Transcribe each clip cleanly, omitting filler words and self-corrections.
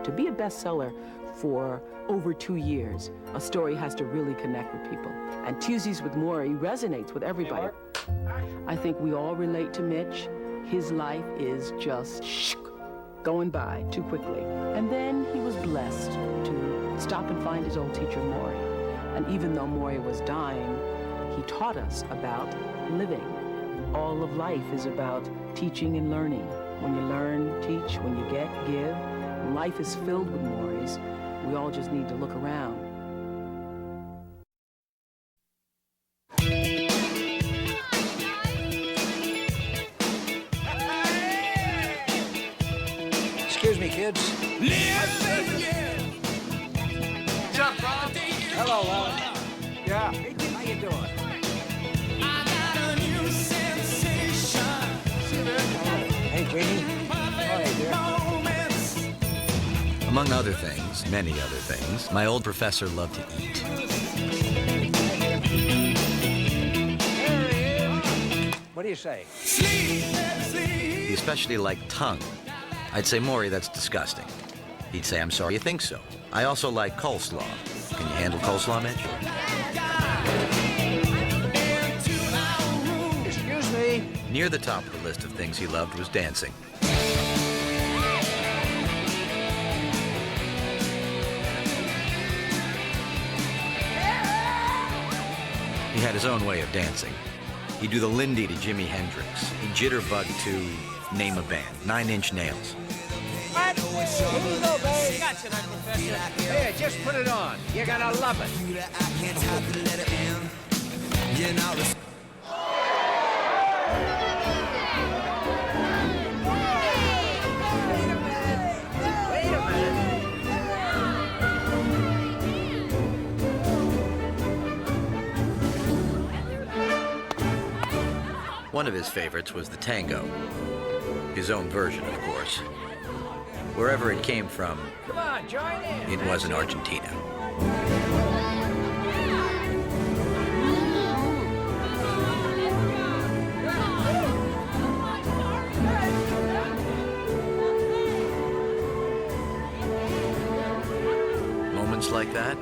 To be a bestseller for over 2 years, a story has to really connect with people. And Tuesdays with Morrie resonates with everybody. I think we all relate to Mitch. His life is just going by too quickly. And then he was blessed to stop and find his old teacher, Morrie. And even though Morrie was dying, he taught us about living. All of life is about teaching and learning. When you learn, teach, when you get, give. Life is filled with Morries. We all just need to look around. Excuse me, kids. Jump, Rob. Hello, Alan. Yeah. Hey, kid, how you doing? Hey, Greenie. Hey, dear. Among other things, many other things, my old professor loved to eat. What do you say? He especially liked tongue. I'd say, Morrie, that's disgusting. He'd say, I'm sorry you think so. I also like coleslaw. Can you handle coleslaw, Mitch? Excuse me. Near the top of the list of things he loved was dancing. He had his own way of dancing. He'd do the Lindy to Jimi Hendrix. He'd jitterbug to name a band, 9 Inch Nails. What? Here you go, babe. Gotcha, my professor. Here, just put it on. You're gonna love it. Wait a minute. One of his favorites was the tango. His own version, of course. Wherever it came from, Come on, join in. it was in Argentina. Moments like that,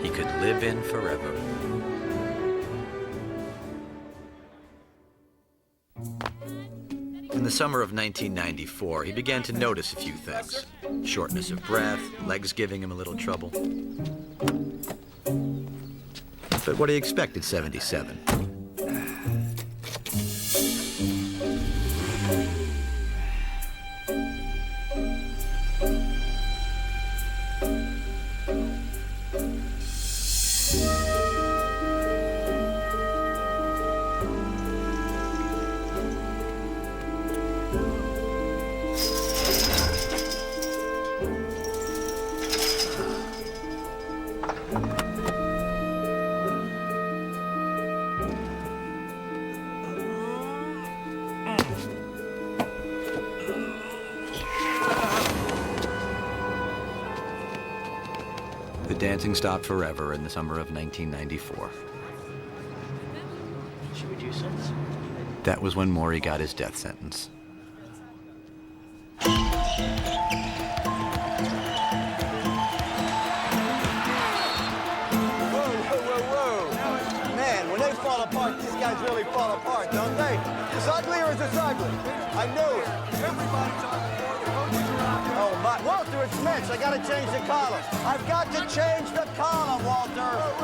he could live in forever. In the summer of 1994, he began to notice a few things. Shortness of breath, legs giving him a little trouble. But what do you expect at 77? The dancing stopped forever in the summer of 1994. Should we do this? That was when Morrie got his death sentence. Whoa. Man, when they fall apart, these guys really fall apart, don't they? It's ugly or is it ugly? I knew it. Everybody's on the floor. The coaches are out there. Oh, my. Walter, it's Mitch. I gotta change the collar. I've got to change the collar, Walter.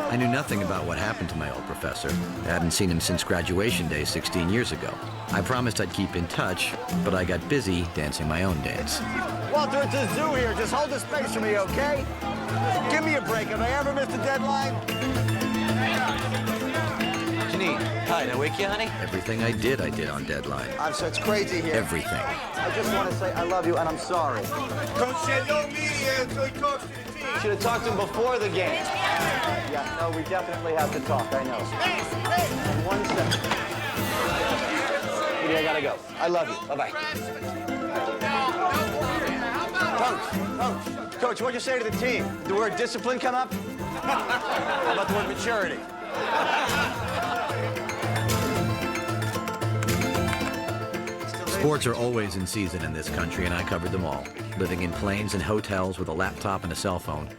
I knew nothing about what happened to my old professor. I hadn't seen him since graduation day 16 years ago. I promised I'd keep in touch, but I got busy dancing my own dance. Walter, it's a zoo here. Just hold the space for me, okay? Give me a break. Have I ever missed a deadline? Janine, hi, did I wake you, honey? Everything I did on deadline. It's crazy here. Everything. I just want to say I love you and I'm sorry. Coach said no media until he talks to the team. Should have talked to him before the game. Yeah, no, we definitely have to talk. I know. One second. I gotta go. I love you. Bye-bye. Coach, what'd you say to the team? Did the word discipline come up? How about the word maturity? Sports are always in season in this country, and I covered them all. living in planes and hotels with a laptop and a cell phone.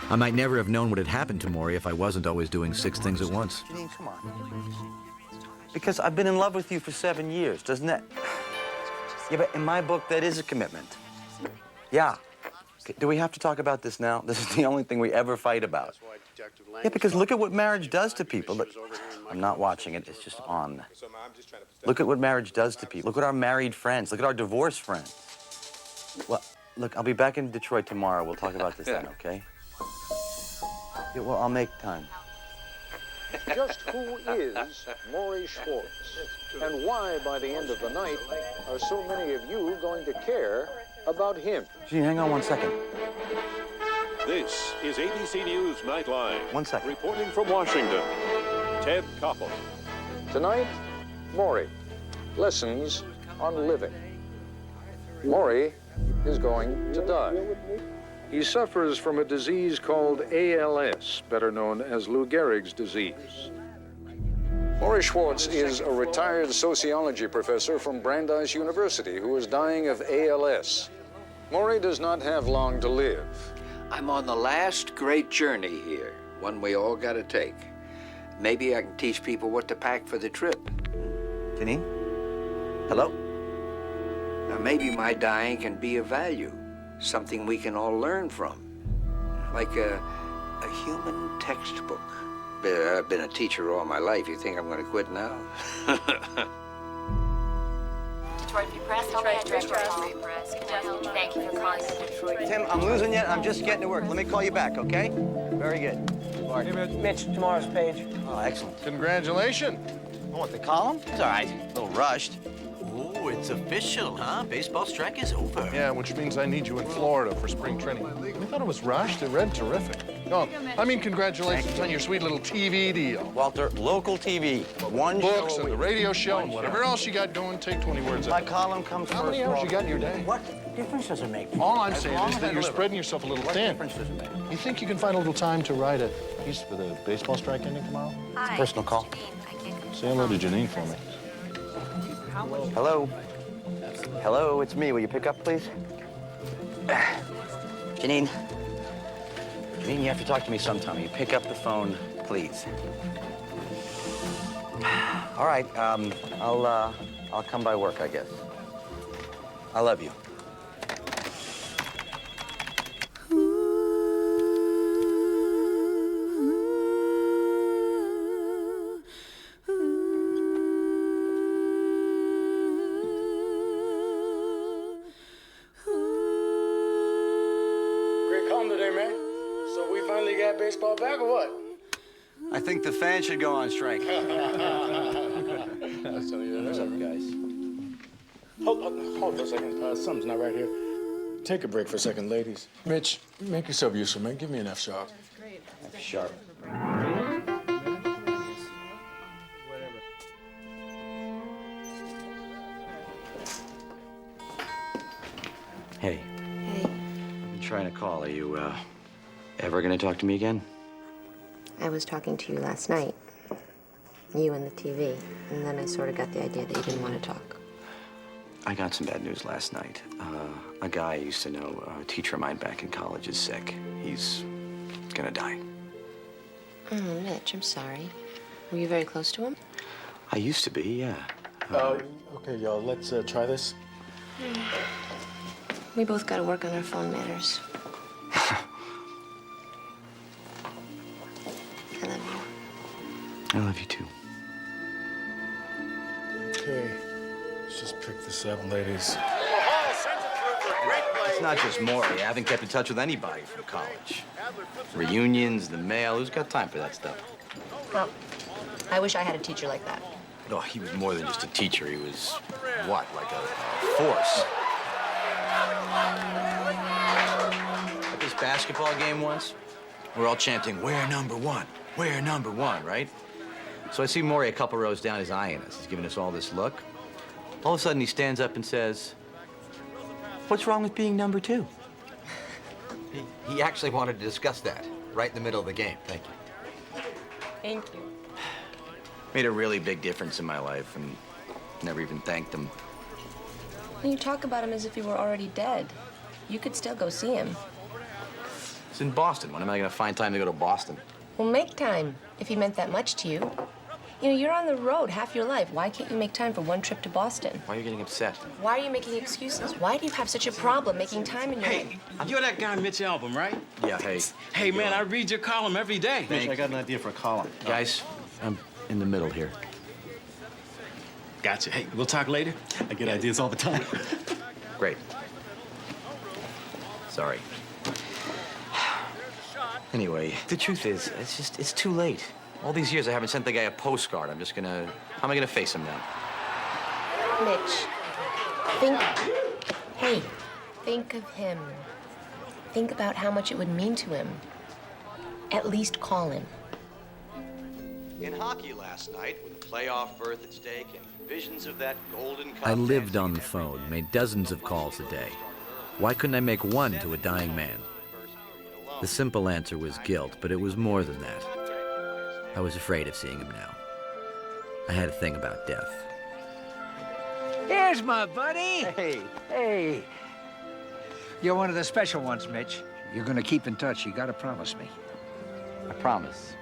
I might never have known what had happened to Morrie if I wasn't always doing 6 things at once. Janine, come on. Because I've been in love with you for 7 years, doesn't that... Yeah, but in my book, that is a commitment. Yeah. Okay, do we have to talk about this now? This is the only thing we ever fight about. Yeah, because look at what marriage does to people. Look, I'm not watching it, it's just on. Look at what marriage does to people. Look at our married friends. Look at our divorced friends. Well, look, I'll be back in Detroit tomorrow. We'll talk about this then, okay? Yeah, well, I'll make time. Just who is Morrie Schwartz? And why, by the end of the night, are so many of you going to care about him? Gene, hang on 1 second. This is ABC News Nightline. 1 second. Reporting from Washington, Ted Koppel. Tonight, Morrie. Lessons on living. Morrie is going to die. He suffers from a disease called ALS, better known as Lou Gehrig's disease. Morrie Schwartz is a retired sociology professor from Brandeis University who is dying of ALS. Morrie does not have long to live. I'm on the last great journey here, one we all gotta take. Maybe I can teach people what to pack for the trip. Janine? Hello? Now, maybe my dying can be of value, something we can all learn from, like a human textbook. I've been a teacher all my life. You think I'm going to quit now? Detroit Free Press. Detroit Free Press. Thank you for calling Detroit. Tim, I'm losing you. I'm just getting to work. Let me call you back, okay? Very good. Hey, Mitch, tomorrow's page. Oh, excellent. Congratulations. Oh, what, the column? It's all right. A little rushed. Oh, it's official, huh? Baseball strike is over. Yeah, which means I need you in Florida for spring training. I thought it was rushed. It read terrific. No, I mean congratulations on your sweet little TV deal. Walter, local TV. One Books show a and the week. radio show One and whatever else you got going, take 20 words My out. column comes How first. many hours you got in your day? What difference does it make? All I'm As saying long is as that I you're deliver. spreading yourself a little What thin. difference does it make? You think you can find a little time to write a piece for the baseball strike ending tomorrow? Hi. Personal call. Say hello to Janine for me. Hello? Hello, it's me. Will you pick up, please? Janine. Janine, you have to talk to me sometime. Will you pick up the phone, please? All right, I'll come by work, I guess. I love you. Great calm today, man. So we finally got baseball back or what? I think the fans should go on strike. What's up, guys? Hold for a second. Something's not right here. Take a break for a second, ladies. Mitch, make yourself useful, man. Give me an F sharp. F sharp. Hey. Hey. I've been trying to call. Are you, ever gonna talk to me again? I was talking to you last night. You and the TV. And then I sort of got the idea that you didn't want to talk. I got some bad news last night. A guy I used to know, a teacher of mine back in college, is sick. He's gonna die. Oh, Mitch, I'm sorry. Were you very close to him? I used to be, yeah. Okay, y'all, let's try this. We both got to work on our phone manners. I love you. I love you too. Okay, let's just pick this up, ladies. It's not just Morrie. I haven't kept in touch with anybody from college. Reunions, the mail. Who's got time for that stuff? Well, I wish I had a teacher like that. Oh, he was more than just a teacher. He was, what, like a force. At this basketball game once, we're all chanting, "We're number one, we're number one," right? So I see Morrie a couple rows down, he's eyeing us. He's giving us all this look. All of a sudden, he stands up and says, "What's wrong with being number two?" He actually wanted to discuss that right in the middle of the game. Thank you. Thank you. Made a really big difference in my life and never even thanked him. You talk about him as if he were already dead. You could still go see him. It's in Boston. When am I going to find time to go to Boston? Well, make time, if he meant that much to you. You know, you're on the road half your life. Why can't you make time for one trip to Boston? Why are you getting upset? Why are you making excuses? Why do you have such a problem making time in your life? Hey, you're that guy Mitch Album, right? Yeah, hey. Hey, man, I read your column every day. Mitch, I got an idea for a column. Guys, I'm in the middle here. Gotcha. Hey, we'll talk later. I get ideas all the time. Great. Sorry. Anyway, the truth is, it's too late. All these years I haven't sent the guy a postcard. How am I gonna face him now? Mitch, think of him. Think about how much it would mean to him. At least call him. In hockey last night, with a playoff berth at stake and visions of that golden cup. I lived on the phone, made dozens of calls a day. Why couldn't I make one to a dying man? The simple answer was guilt, but it was more than that. I was afraid of seeing him now. I had a thing about death. Here's my buddy. Hey. You're one of the special ones, Mitch. You're gonna keep in touch. You gotta promise me. I promise.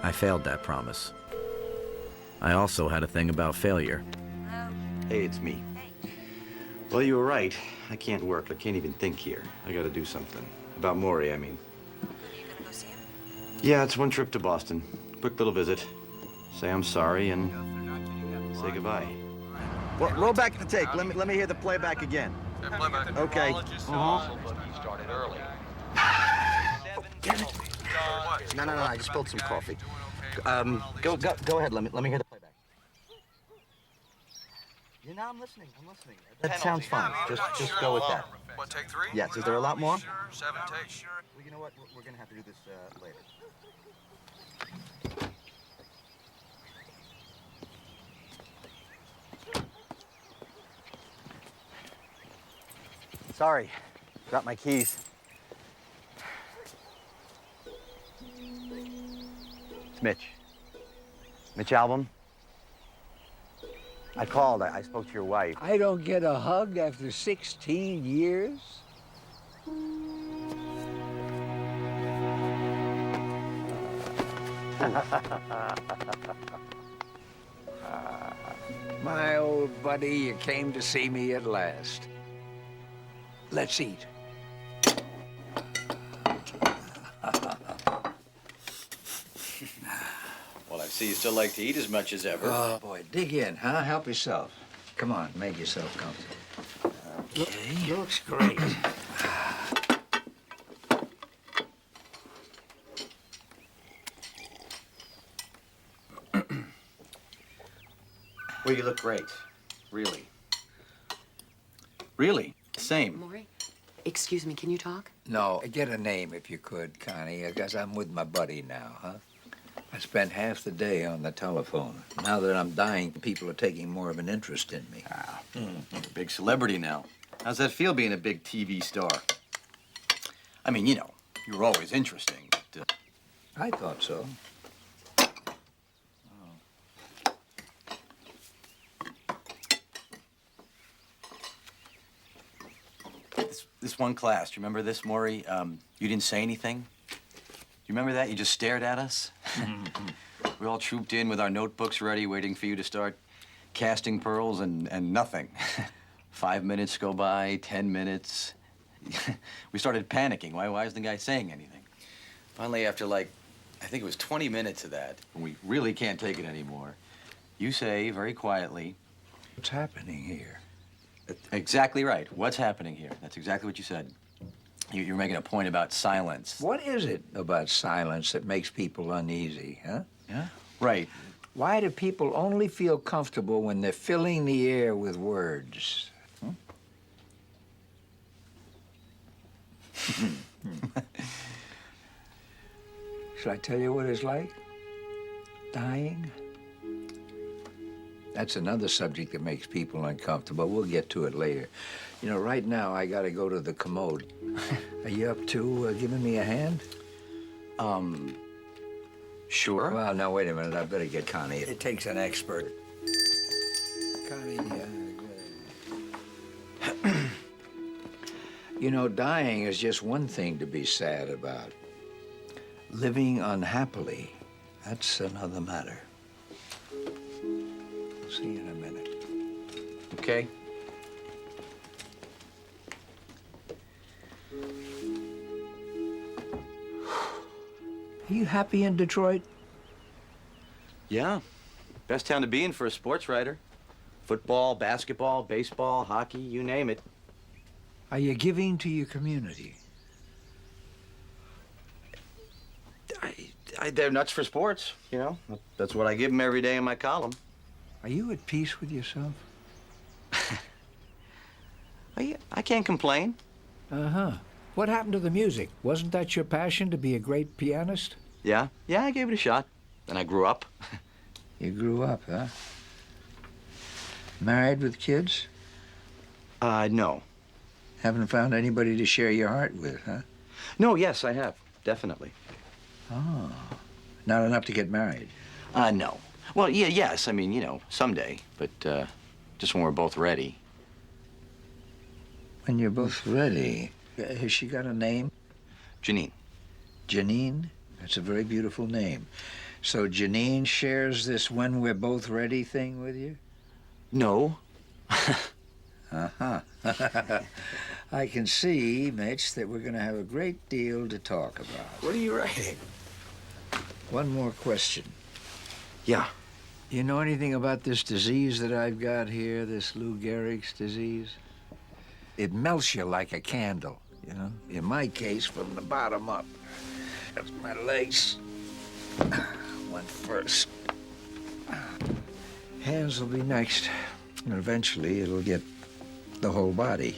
I failed that promise. I also had a thing about failure. Hey, it's me. Well, you were right. I can't work. I can't even think here. I gotta do something. About Morrie, I mean. Are you gonna go see him? Yeah, it's one trip to Boston. Quick little visit. Say I'm sorry and say goodbye. Well, roll back the tape. Let me hear the playback again. Okay. Started early. No, I just spilled some coffee. Go ahead. Let me hear the playback. Yeah, no, I'm listening. That sounds fine. Just go with that. What, take 3? Yes. Is there a lot more? Sure, 7 takes. Well, you know what? We're gonna have to do this later. Sorry, dropped my keys. It's Mitch. Mitch Album. I called. I spoke to your wife. I don't get a hug after 16 years? My old buddy, you came to see me at last. Let's eat. Well, I see you still like to eat as much as ever. Oh, boy, dig in, huh? Help yourself. Come on, make yourself comfortable. Okay. Looks great. Well, you look great. Really. Really. Same. Morrie, excuse me, can you talk? No, get a name if you could, Connie, because I'm with my buddy now, huh? I spent half the day on the telephone. Now that I'm dying, people are taking more of an interest in me. You're a big celebrity now. How's that feel being a big TV star? I mean, you know, you were always interesting, but, I thought so. This one class, do you remember this, Morrie? You didn't say anything? Do you remember that? You just stared at us? We all trooped in with our notebooks ready, waiting for you to start casting pearls, and nothing. 5 minutes go by, 10 minutes. We started panicking. Why isn't the guy saying anything? Finally, after I think it was 20 minutes of that, when we really can't take it anymore, you say very quietly, What's happening here? exactly right. What's happening here? That's exactly what you said. You're making a point about silence. What is it about silence that makes people uneasy, huh? Yeah? Right. Why do people only feel comfortable when they're filling the air with words? Shall I tell you what it's like? Dying? That's another subject that makes people uncomfortable. We'll get to it later. You know, right now, I gotta go to the commode. Are you up to giving me a hand? Sure. Well, now, wait a minute. I better get Connie. It takes an expert. Connie, You know, dying is just one thing to be sad about. Living unhappily, that's another matter. See you in a minute. Okay. Are you happy in Detroit? Yeah. Best town to be in for a sports writer. Football, basketball, baseball, hockey, you name it. Are you giving to your community? They're nuts for sports, you know. That's what I give them every day in my column. Are you at peace with yourself? I can't complain. Uh-huh. What happened to the music? Wasn't that your passion to be a great pianist? Yeah, I gave it a shot. Then I grew up. You grew up, huh? Married with kids? No. Haven't found anybody to share your heart with, huh? No, yes, I have. Definitely. Oh. Not enough to get married? No. Well, yes. I mean, you know, someday. But, just when we're both ready. When you're both ready. Has she got a name? Janine. Janine? That's a very beautiful name. So Janine shares this when we're both ready thing with you? No. Uh-huh. I can see, Mitch, that we're going to have a great deal to talk about. What are you writing? One more question. Yeah. You know anything about this disease that I've got here, this Lou Gehrig's disease? It melts you like a candle, you know? In my case, from the bottom up. That's my legs. One first. Hands will be next. And eventually, it'll get the whole body.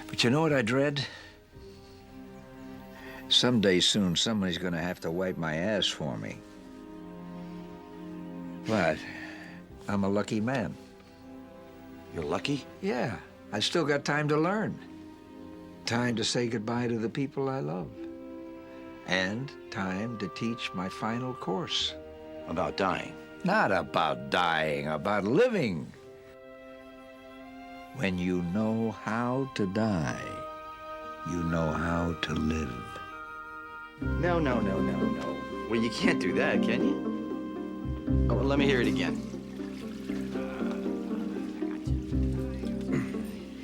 But you know what I dread? Someday soon, somebody's gonna have to wipe my ass for me. But I'm a lucky man. You're lucky? Yeah, I still got time to learn. Time to say goodbye to the people I love. And time to teach my final course. About dying. Not about dying, about living. When you know how to die, you know how to live. No. Well, you can't do that, can you? Oh, well, let me hear it again.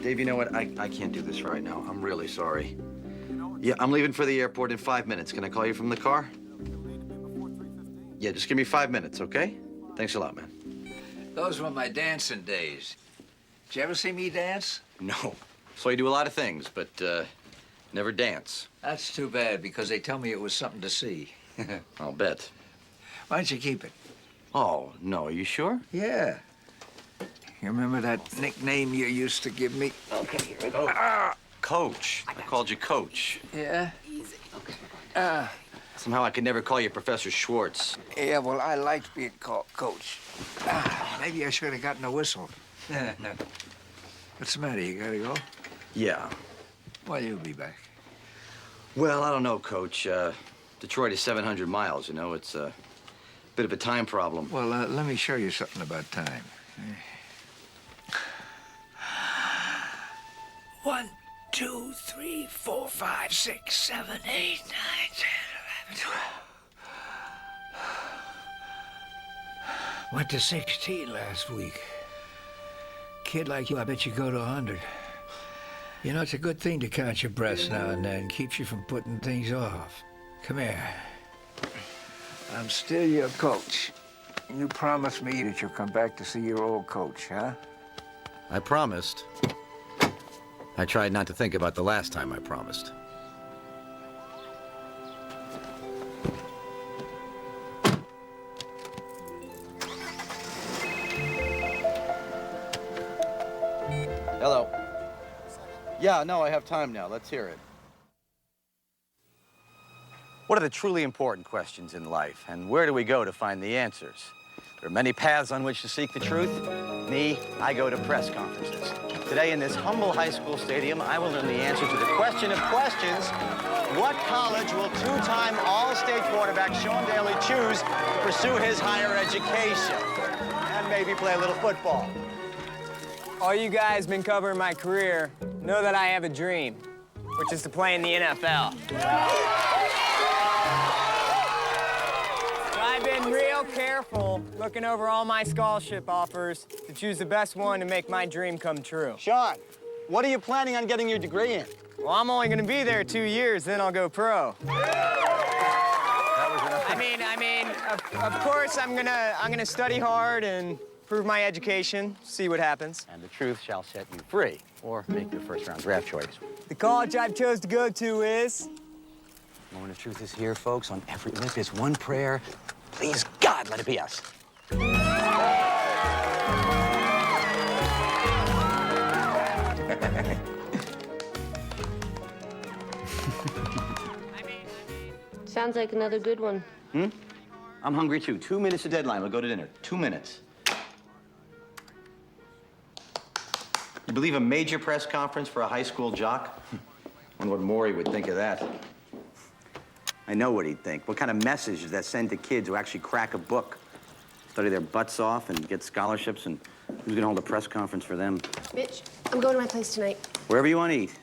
Dave, you know what? I can't do this right now. I'm really sorry. Yeah, I'm leaving for the airport in 5 minutes. Can I call you from the car? Yeah, just give me 5 minutes, okay? Thanks a lot, man. Those were my dancing days. Did you ever see me dance? No. So I do a lot of things, but never dance. That's too bad, because they tell me it was something to see. I'll bet. Why don't you keep it? Oh, no, are you sure? Yeah. You remember that nickname you used to give me? Okay, here we go. Coach. I called you Coach. Yeah? Easy. Okay. Somehow I could never call you Professor Schwartz. Yeah, well, I liked being called Coach. Maybe I should have gotten a whistle. What's the matter? You gotta go? Yeah. Well, you'll be back. Well, I don't know, Coach. Detroit is 700 miles, you know. It's a bit of a time problem. Well, let me show you something about time. 1, 2, 3, 4, 5, 6, 7, 8, 9, 10, 11, 12. Went to 16 last week. Kid like you, I bet you go to 100. You know, it's a good thing to count your breaths now and then. Keeps you from putting things off. Come here. I'm still your coach. You promised me that you'll come back to see your old coach, huh? I promised. I tried not to think about the last time I promised. Hello. Yeah, no, I have time now. Let's hear it. What are the truly important questions in life, and where do we go to find the answers? There are many paths on which to seek the truth. Me, I go to press conferences. Today, in this humble high school stadium, I will learn the answer to the question of questions. What college will two-time All-State quarterback Sean Daly choose to pursue his higher education? And maybe play a little football. All you guys been covering my career. know that I have a dream, which is to play in the NFL. I've been real careful looking over all my scholarship offers to choose the best one to make my dream come true. Sean, what are you planning on getting your degree in? Well, I'm only gonna be there 2 years, then I'll go pro. I mean, of course I'm gonna study hard and prove my education, see what happens. And the truth shall set you free, or make your first-round draft choice. The college I've chose to go to is... Moment of truth is here, folks, on every lip is one prayer. Please, God, let it be us. Sounds like another good one. I'm hungry, too. 2 minutes to deadline. We'll go to dinner. 2 minutes. You believe a major press conference for a high school jock? Wonder what Morrie would think of that. I know what he'd think. What kind of message does that send to kids who actually crack a book, study their butts off, and get scholarships, and who's gonna hold a press conference for them? Mitch, I'm going to my place tonight. Wherever you want to eat.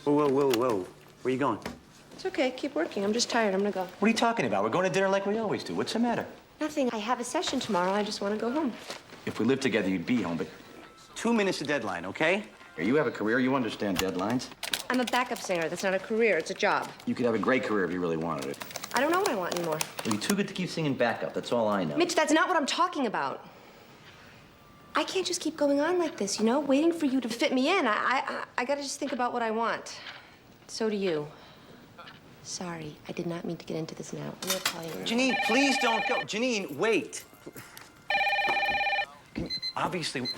Whoa. Where are you going? It's okay, keep working. I'm just tired. I'm gonna go. What are you talking about? We're going to dinner like we always do. What's the matter? Nothing. I have a session tomorrow. I just want to go home. If we lived together, you'd be home, but 2 minutes to deadline, okay? Here, you have a career. You understand deadlines. I'm a backup singer. That's not a career. It's a job. You could have a great career if you really wanted it. I don't know what I want anymore. Well, you're too good to keep singing backup. That's all I know. Mitch, that's not what I'm talking about. I can't just keep going on like this, you know, waiting for you to fit me in. I gotta just think about what I want. So do you. Sorry, I did not mean to get into this now. I'm gonna call you. Janine, please don't go. Janine, wait. Obviously,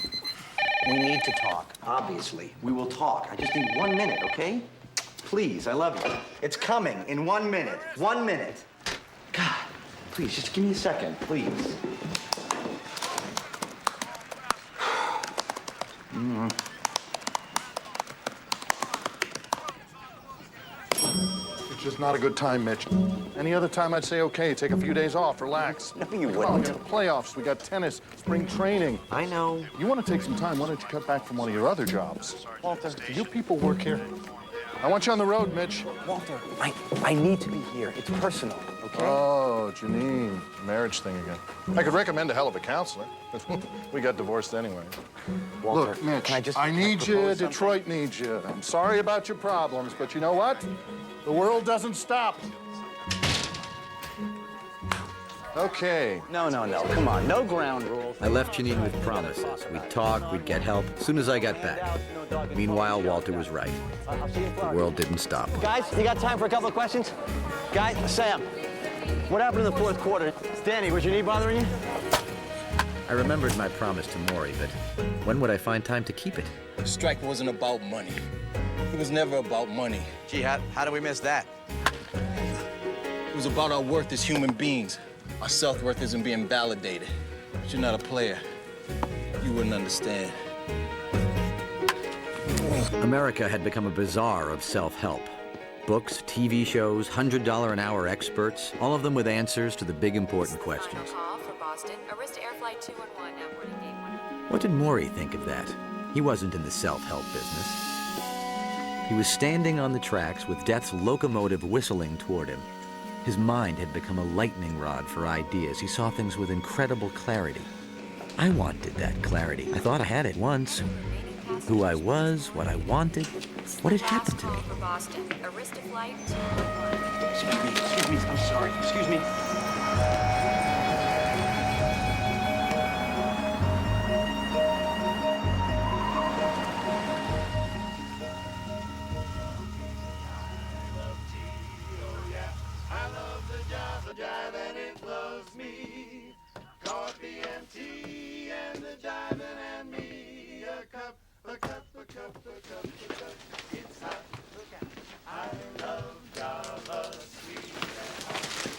we need to talk. Obviously, we will talk. I just need 1 minute, okay? Please, I love you. It's coming in 1 minute. 1 minute. God, please, just give me a second, please. It's just not a good time, Mitch. Any other time, I'd say, okay, take a few days off, relax. No, you Come on, we wouldn't. got the playoffs, we got tennis, spring training. I know. You want to take some time, why don't you cut back from one of your other jobs? Walter, Do you people work here? I want you on the road, Mitch. Walter, I need to be here. It's personal, okay? Oh, Janine, marriage thing again. I could recommend a hell of a counselor. We got divorced anyway. Walter, Look, Mitch, can I need you, propose Detroit needs you. I'm sorry about your problems, but you know what? The world doesn't stop. Okay. No, come on, no ground rules. I left Janine with promises. We'd talk, we'd get help as soon as I got back. Meanwhile, Walter was right. The world didn't stop. Guys, you got time for a couple of questions? Guys, Sam, what happened in the fourth quarter? Danny, was your knee bothering you? I remembered my promise to Morrie, but when would I find time to keep it? The strike wasn't about money. It was never about money. Gee, how do we miss that? It was about our worth as human beings. Our self-worth isn't being validated. But you're not a player. You wouldn't understand. America had become a bazaar of self-help. Books, TV shows, $100 an hour experts, all of them with answers to the big important questions. What did Morrie think of that? He wasn't in the self-help business. He was standing on the tracks with death's locomotive whistling toward him. His mind had become a lightning rod for ideas. He saw things with incredible clarity. I wanted that clarity. I thought I had it once. Who I was, what I wanted, what had happened to me. Excuse me, I'm sorry. Excuse me.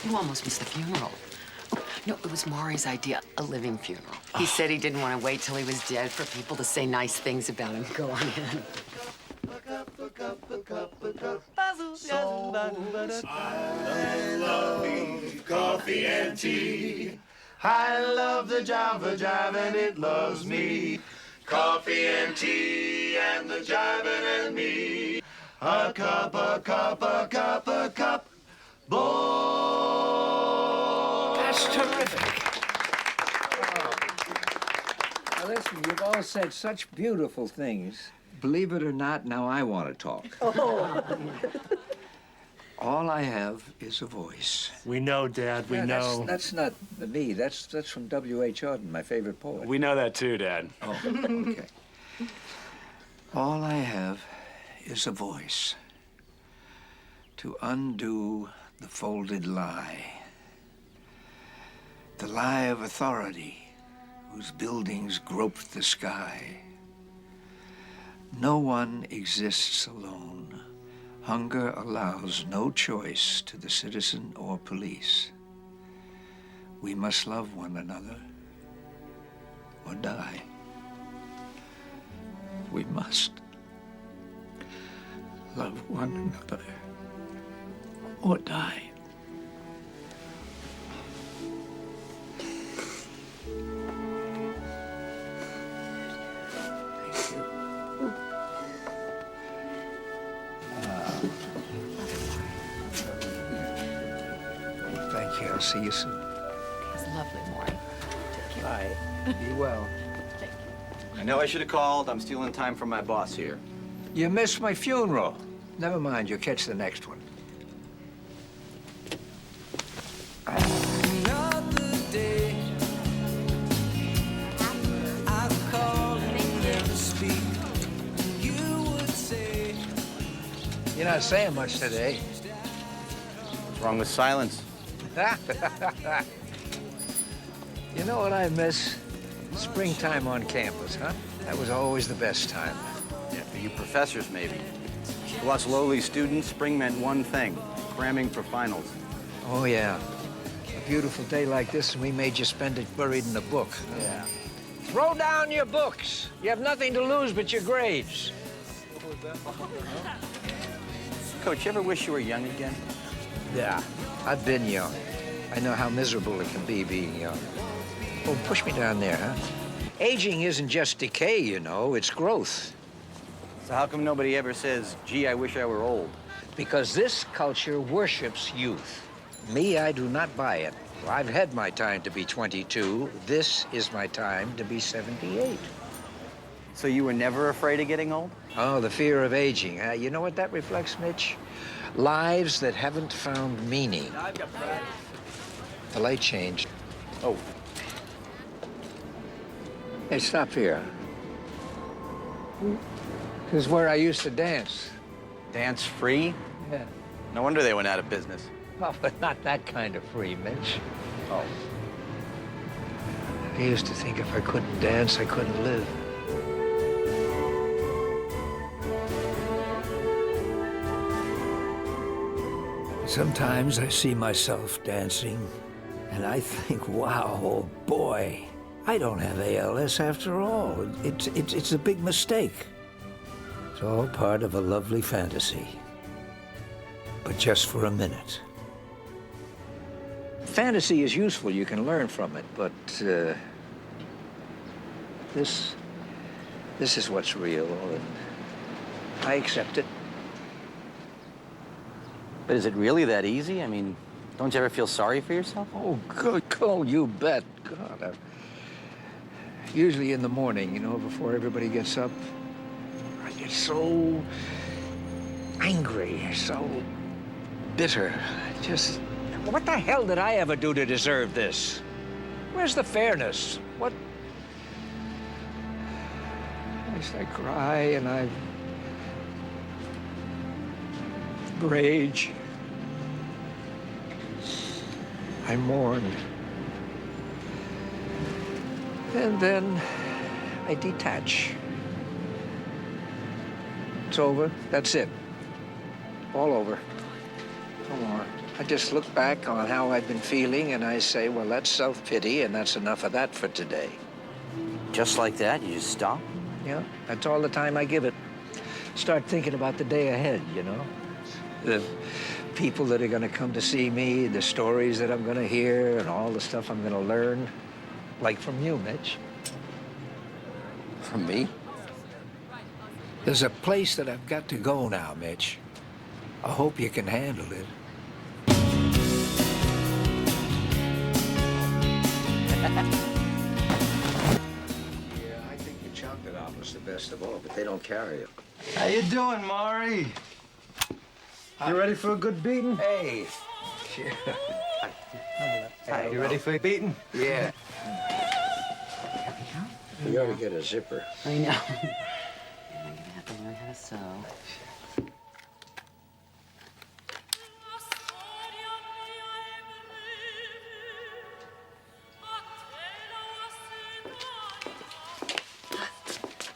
You almost missed the funeral. Oh, no, it was Morrie's idea, a living funeral. He said he didn't want to wait till he was dead for people to say nice things about him. Go on in. I love coffee and tea. I love the Java Jive and it loves me. Coffee and tea and the jiving and me. A cup, a cup, a cup, a cup. Boy. That's terrific. Now listen, you've all said such beautiful things. Believe it or not, now I want to talk. All I have is a voice. We know, Dad, we know. That's not me. That's from W.H. Auden, my favorite poet. We know that too, Dad. Oh, okay. All I have is a voice to undo the folded lie. The lie of authority whose buildings grope the sky. No one exists alone. Hunger allows no choice to the citizen or police. We must love one another or die. We must love one another or die. Thank you. I'll see you soon. It's lovely, Morrie. Take care. Bye. Be well. Thank you. I know I should have called. I'm stealing time from my boss here. You missed my funeral. Never mind, you'll catch the next one. Another day. I call and never speak. You would say. You're not saying much today. What's wrong with silence? You know what I miss? Springtime on campus, huh? That was always the best time. Yeah, for you professors, maybe. To us lowly students, spring meant one thing, cramming for finals. Oh, yeah. A beautiful day like this, and we made you spend it buried in a book. Yeah. Throw down your books. You have nothing to lose but your grades. Coach, you ever wish you were young again? Yeah, I've been young. I know how miserable it can be being young. Oh, push me down there, huh? Aging isn't just decay, you know, it's growth. So how come nobody ever says, gee, I wish I were old? Because this culture worships youth. Me, I do not buy it. I've had my time to be 22. This is my time to be 78. So you were never afraid of getting old? Oh, the fear of aging. You know what that reflects, Mitch? Lives that haven't found meaning. The light changed. Oh. Hey, stop here. This is where I used to dance. Dance free? Yeah. No wonder they went out of business. Oh, but not that kind of free, Mitch. Oh. I used to think if I couldn't dance, I couldn't live. Sometimes I see myself dancing, and I think, wow, oh boy, I don't have ALS after all. It's a big mistake. It's all part of a lovely fantasy. But just for a minute. Fantasy is useful, you can learn from it, but this is what's real, and I accept it. But is it really that easy? I mean, don't you ever feel sorry for yourself? Oh, good. Oh, you bet. God, usually in the morning, you know, before everybody gets up, I get so angry, so bitter. Just, what the hell did I ever do to deserve this? Where's the fairness? What? I cry and I rage. I mourn. And then I detach. It's over. That's it. All over. No more. I just look back on how I've been feeling and I say, well, that's self-pity and that's enough of that for today. Just like that? You just stop? Yeah, that's all the time I give it. Start thinking about the day ahead, you know? The people that are going to come to see me, the stories that I'm going to hear, and all the stuff I'm going to learn. Like from you, Mitch. From me? There's a place that I've got to go now, Mitch. I hope you can handle it. Yeah, I think the chocolate omelet's the best of all, but they don't carry it. How you doing, Morrie? You ready for a good beating? Hey. Hey, you ready for a beating? Yeah. You ought to get a zipper. I know. I'm gonna have to learn how to sew.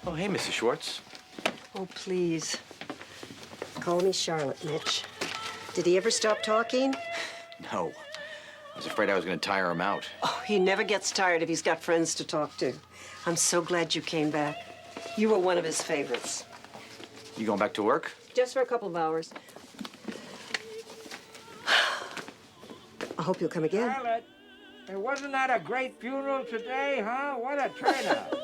Oh, hey, Mrs. Schwartz. Oh, please. Call me Charlotte, Mitch. Did he ever stop talking? No. I was afraid I was going to tire him out. Oh, he never gets tired if he's got friends to talk to. I'm so glad you came back. You were one of his favorites. You going back to work? Just for a couple of hours. I hope you'll come again. Charlotte, wasn't that a great funeral today, huh? What a turnout.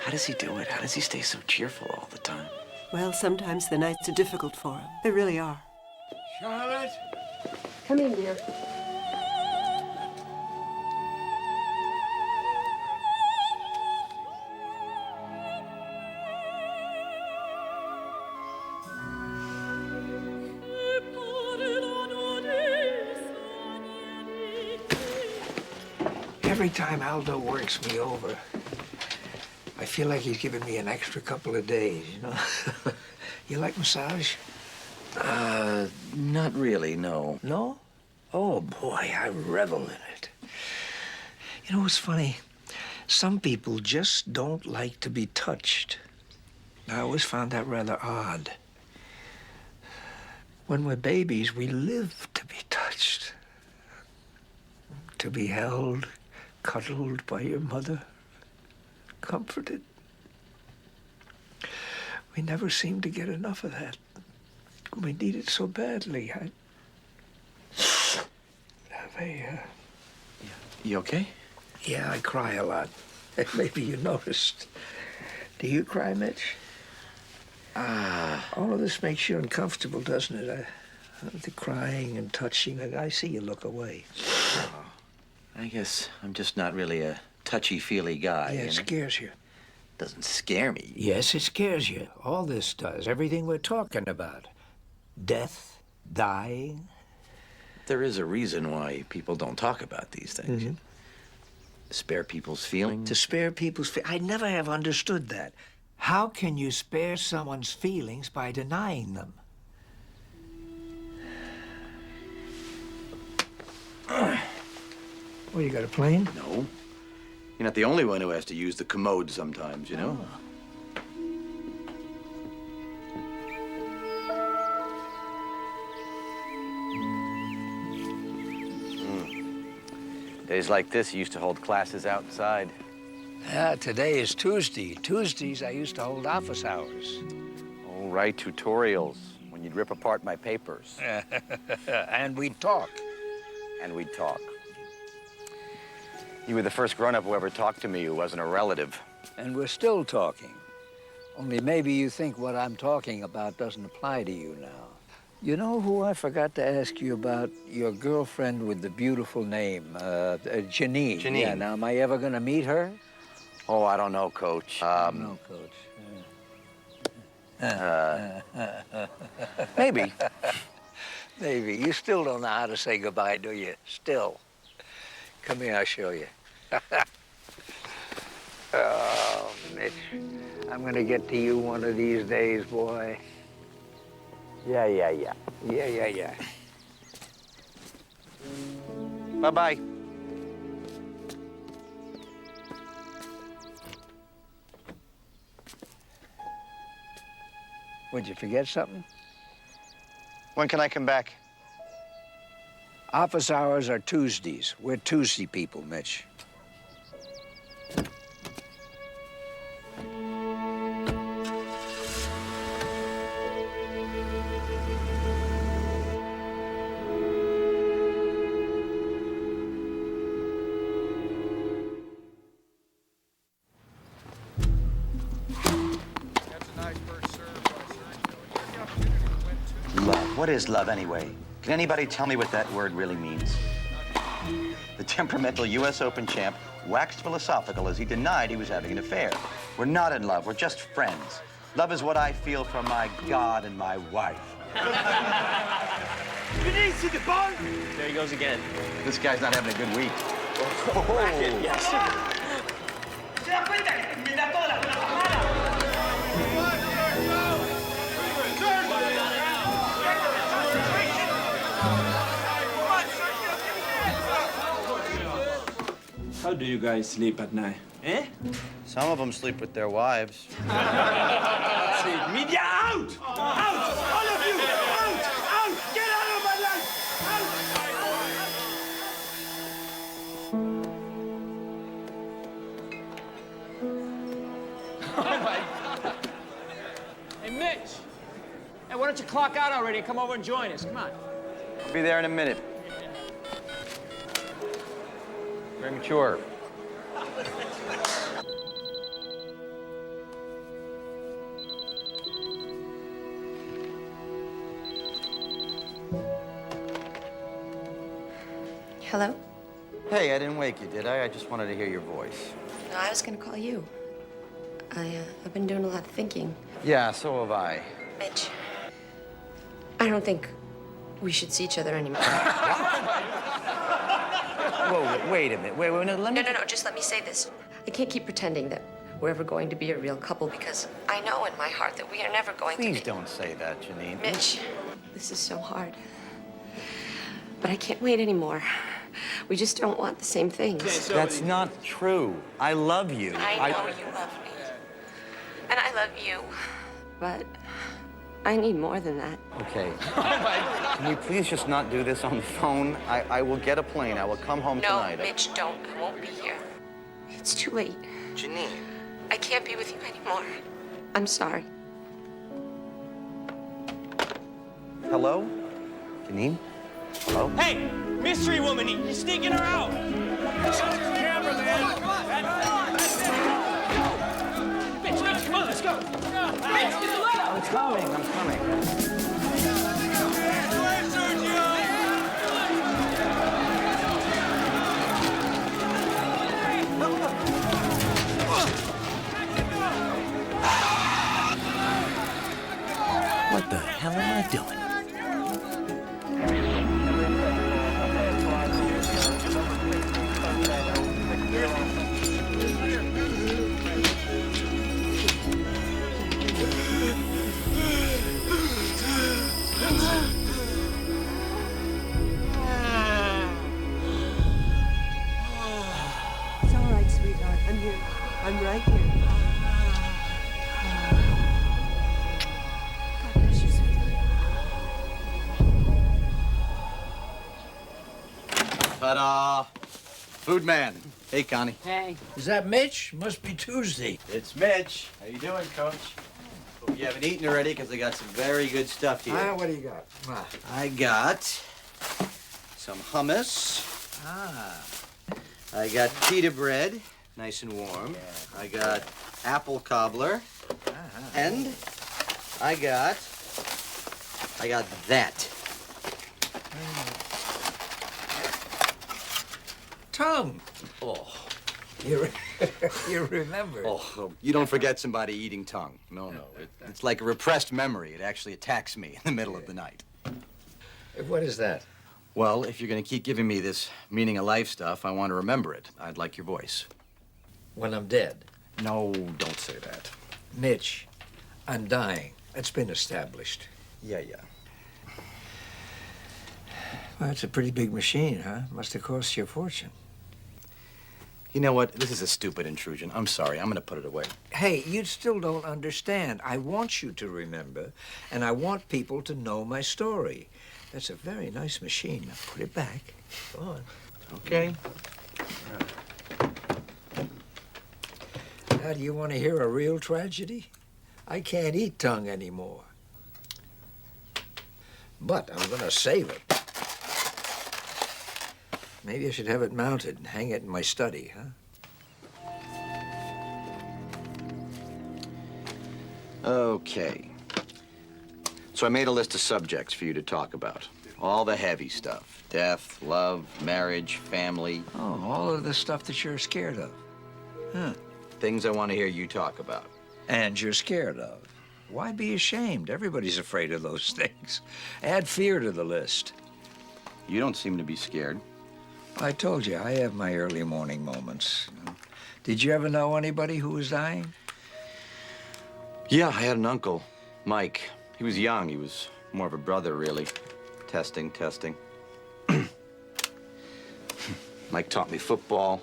How does he do it? How does he stay so cheerful all the time? Well, sometimes the nights are difficult for him. They really are. Charlotte? Come in, dear. Every time Aldo works me over, I feel like he's giving me an extra couple of days, you know? You like massage? Not really, no. No? Oh, boy, I revel in it. You know what's funny? Some people just don't like to be touched. I always found that rather odd. When we're babies, we live to be touched. To be held, cuddled by your mother, comforted. We never seem to get enough of that. We need it so badly. You okay? Yeah, I cry a lot. Maybe you noticed. Do you cry, Mitch? All of this makes you uncomfortable, doesn't it? The crying and touching. I see you look away. I guess I'm just not really a touchy-feely guy. Yeah, it scares you. Doesn't scare me. Yes, it scares you. All this does. Everything we're talking about. Death, dying. There is a reason why people don't talk about these things. Mm-hmm. Spare people's feelings. To spare people's feelings. I never have understood that. How can you spare someone's feelings by denying them? Well, you got a plane? No. You're not the only one who has to use the commode sometimes, you know? Days like this, you used to hold classes outside. Yeah, today is Tuesday. Tuesdays, I used to hold office hours. Oh, right, tutorials, when you'd rip apart my papers. And we'd talk. And we'd talk. You were the first grown-up who ever talked to me who wasn't a relative. And we're still talking. Only maybe you think what I'm talking about doesn't apply to you now. You know who I forgot to ask you about? Your girlfriend with the beautiful name, Janine. Janine. Yeah, now, am I ever gonna meet her? Oh, I don't know, Coach. No, Coach. Maybe. Maybe. You still don't know how to say goodbye, do you? Still. Come here, I'll show you. Oh, Mitch. I'm gonna get to you one of these days, boy. Yeah. Yeah. Bye-bye. Would you forget something? When can I come back? Office hours are Tuesdays. We're Tuesday people, Mitch. Love. What is love, anyway? Can anybody tell me what that word really means? The temperamental U.S. Open champ waxed philosophical as he denied he was having an affair. We're not in love. We're just friends. Love is what I feel for my God and my wife. See the ball? There he goes again. This guy's not having a good week. Racket, yes. How do you guys sleep at night? Eh? Some of them sleep with their wives. Media out! Out! All of you! Out! Out! Get out of my life! Hey, Mitch. Hey, why don't you clock out already and come over and join us? Come on. I'll be there in a minute. Very mature. Hello? Hey, I didn't wake you, did I? I just wanted to hear your voice. No, I was gonna call you. I've been doing a lot of thinking. Yeah, so have I. Mitch, I don't think we should see each other anymore. Whoa, wait a minute. Wait, no, let me... No, just let me say this. I can't keep pretending that we're ever going to be a real couple because I know in my heart that we are never going to be. Please don't say that, Janine. Mitch, this is so hard. But I can't wait anymore. We just don't want the same things. That's not true. I love you. I know you love me. And I love you. But I need more than that. Okay. Can we please just not do this on the phone? I will get a plane. I will come home tonight. No, Mitch, don't. I won't be here. It's too late. Janine. I can't be with you anymore. I'm sorry. Hello? Janine? Hello? Hey, mystery woman, you're sneaking her out. Camera, man. Mitch, come on, let's go. Mitch, get the letter. I'm coming. What the hell am I doing? It's all right, sweetheart. I'm here. I'm right here. God bless you, sweetheart. Ta-da! Food man. Hey, Connie. Hey. Is that Mitch? Must be Tuesday. It's Mitch. How you doing, Coach? Hope you haven't eaten already, because I got some very good stuff here. What do you got? I got some hummus. I got pita bread, nice and warm. I got apple cobbler. And I got that. Tongue. Oh. You remember. Oh, you don't forget somebody eating tongue. No. It's like a repressed memory. It actually attacks me in the middle of the night. What is that? Well, if you're going to keep giving me this meaning of life stuff, I want to remember it. I'd like your voice. When I'm dead. No, don't say that. Mitch, I'm dying. It's been established. Yeah. Well, it's a pretty big machine, huh? Must have cost you a fortune. You know what? This is a stupid intrusion. I'm sorry. I'm going to put it away. Hey, you still don't understand. I want you to remember, and I want people to know my story. That's a very nice machine. Now put it back. Go on. Okay. Now, do you want to hear a real tragedy? I can't eat tongue anymore. But I'm going to save it. Maybe I should have it mounted and hang it in my study, huh? Okay. So I made a list of subjects for you to talk about. All the heavy stuff. Death, love, marriage, family. Oh, all of the stuff that you're scared of. Huh. Things I want to hear you talk about. And you're scared of. Why be ashamed? Everybody's afraid of those things. Add fear to the list. You don't seem to be scared. I told you, I have my early morning moments. Did you ever know anybody who was dying? Yeah, I had an uncle, Mike. He was young. He was more of a brother, really. Testing. Mike taught me football,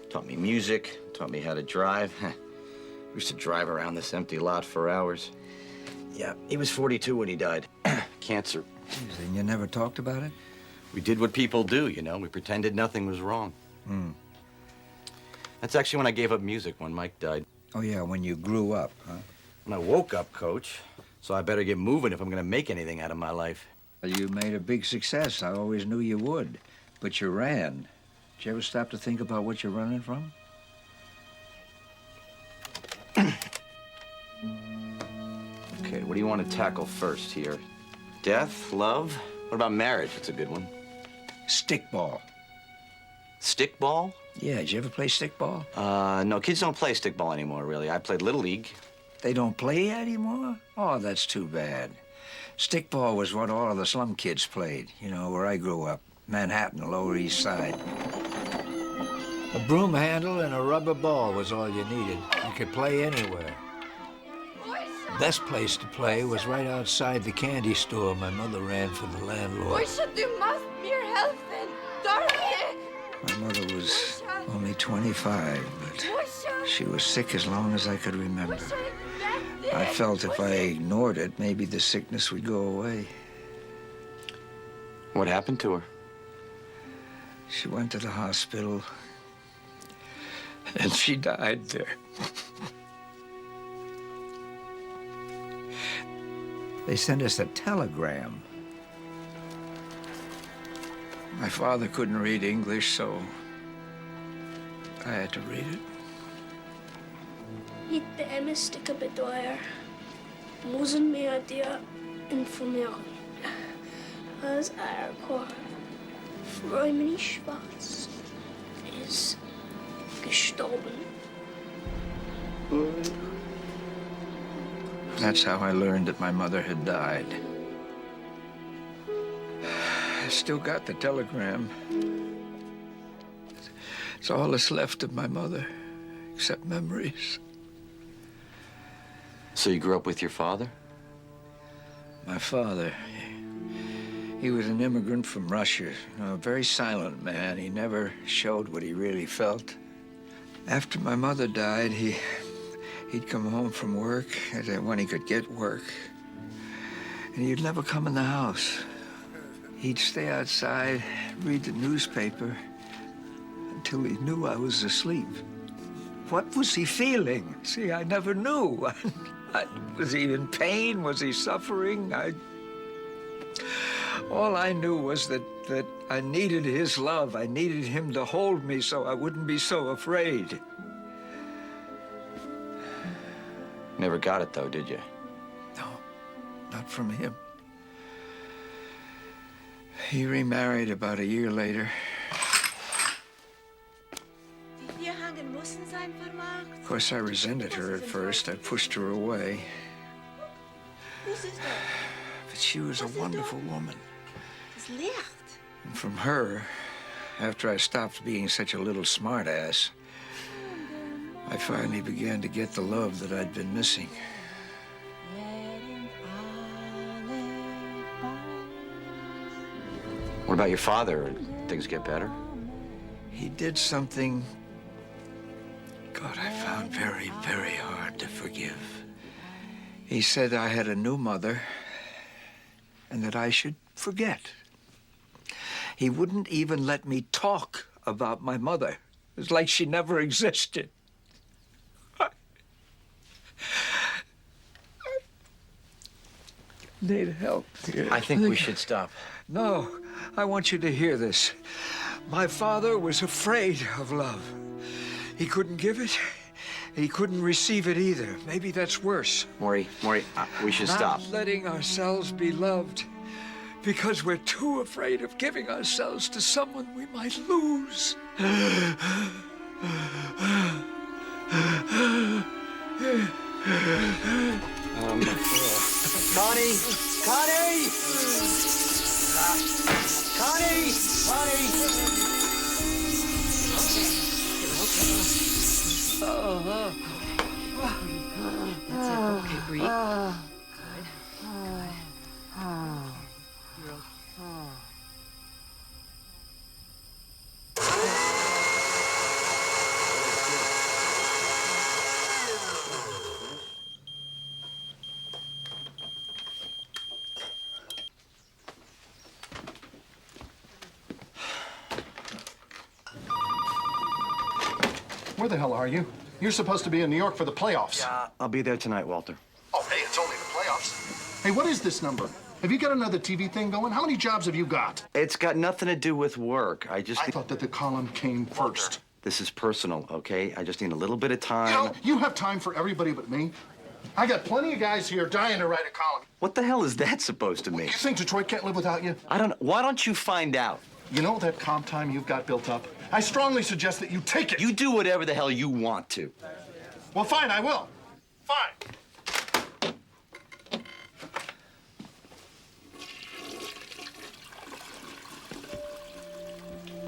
taught me music, taught me how to drive. We used to drive around this empty lot for hours. Yeah, he was 42 when he died. Cancer. Jeez, and you never talked about it? We did what people do, you know. We pretended nothing was wrong. That's actually when I gave up music, when Mike died. Oh, yeah, when you grew up, huh? When I woke up, Coach. So I better get moving if I'm gonna make anything out of my life. You made a big success. I always knew you would. But you ran. Did you ever stop to think about what you're running from? Okay, what do you want to tackle first here? Death, love? What about marriage? That's a good one. Stickball. Stickball? Yeah, did you ever play stickball? No, kids don't play stickball anymore, really. I played Little League. They don't play anymore? Oh, that's too bad. Stickball was what all of the slum kids played, you know, where I grew up. Manhattan, Lower East Side. A broom handle and a rubber ball was all you needed. You could play anywhere. The best place to play was right outside the candy store my mother ran for the landlord. Du must mir helfen, Dorothy! My mother was only 25, but she was sick as long as I could remember. I felt if I ignored it, maybe the sickness would go away. What happened to her? She went to the hospital, and she died there. They sent us a telegram. My father couldn't read English, so I had to read it. Ikke emistikke bedauer. Müssen wir dir informieren. Als Erkor, Freumini Schwarz ist gestorben. That's how I learned that my mother had died. I still got the telegram. It's all that's left of my mother, except memories. So you grew up with your father? My father, he was an immigrant from Russia, you know, a very silent man. He never showed what he really felt. After my mother died, he'd come home from work when he could get work, and he'd never come in the house. He'd stay outside, read the newspaper, until he knew I was asleep. What was he feeling? See, I never knew. Was he in pain? Was he suffering? All I knew was that I needed his love. I needed him to hold me so I wouldn't be so afraid. Never got it, though, did you? No, not from him. He remarried about a year later. Of course, I resented her at first. I pushed her away. But she was a wonderful woman. And from her, after I stopped being such a little smartass, I finally began to get the love that I'd been missing. What about your father? Did things get better? He did something, God, I found very, very hard to forgive. He said I had a new mother and that I should forget. He wouldn't even let me talk about my mother. It was like she never existed. I need help here. I think we should stop. No, I want you to hear this. My father was afraid of love. He couldn't give it, he couldn't receive it either. Maybe that's worse. Morrie, we should stop. Not letting ourselves be loved because we're too afraid of giving ourselves to someone we might lose. Connie! Connie! Connie! That's it. Okay, breathe. Where the hell are you? You're supposed to be in New York for the playoffs. Yeah, I'll be there tonight, Walter. Oh, hey, it's only the playoffs. Hey, what is this number? Have you got another TV thing going? How many jobs have you got? It's got nothing to do with work. I thought that the column came first. This is personal, okay? I just need a little bit of time. You know, you have time for everybody but me. I got plenty of guys here dying to write a column. What the hell is that supposed to mean? You think Detroit can't live without you? I don't know. Why don't you find out? You know that comp time you've got built up? I strongly suggest that you take it. You do whatever the hell you want to. Well, fine, I will. Fine.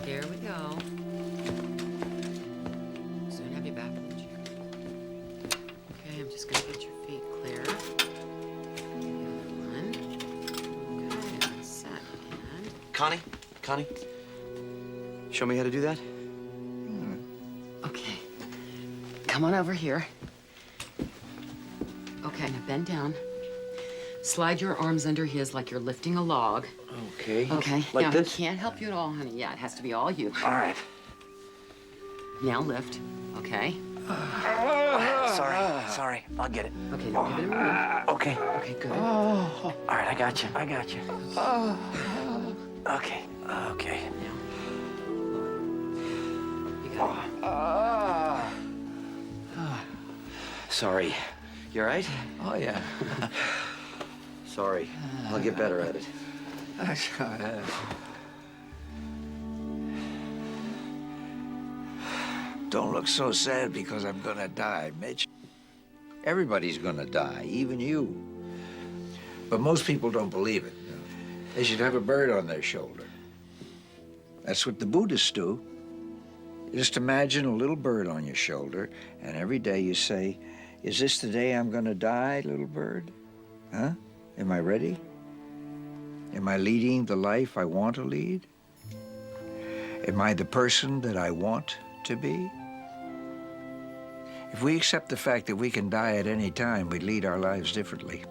There we go. Soon have you back in the chair. Okay, I'm just gonna get your feet clear. The other one. Okay, all set. And Connie, show me how to do that. okay. Come on over here. Okay, now bend down. Slide your arms under his like you're lifting a log. Okay. Okay. Like now, this? he can't help you at all, honey. Yeah, it has to be all you. All right. Now lift. Okay. Sorry. I'll get it. Okay, now give it a minute. Okay. Okay, good. All right, I got you. Okay. You got it. Sorry. You all right? Oh, yeah. Sorry. I'll get better at it. Don't look so sad because I'm gonna die, Mitch. Everybody's gonna die, even you. But most people don't believe it. They should have a bird on their shoulder. That's what the Buddhists do. Just imagine a little bird on your shoulder, and every day you say, "Is this the day I'm gonna die, little bird? Huh? Am I ready? Am I leading the life I want to lead? Am I the person that I want to be?" If we accept the fact that we can die at any time, we'd lead our lives differently.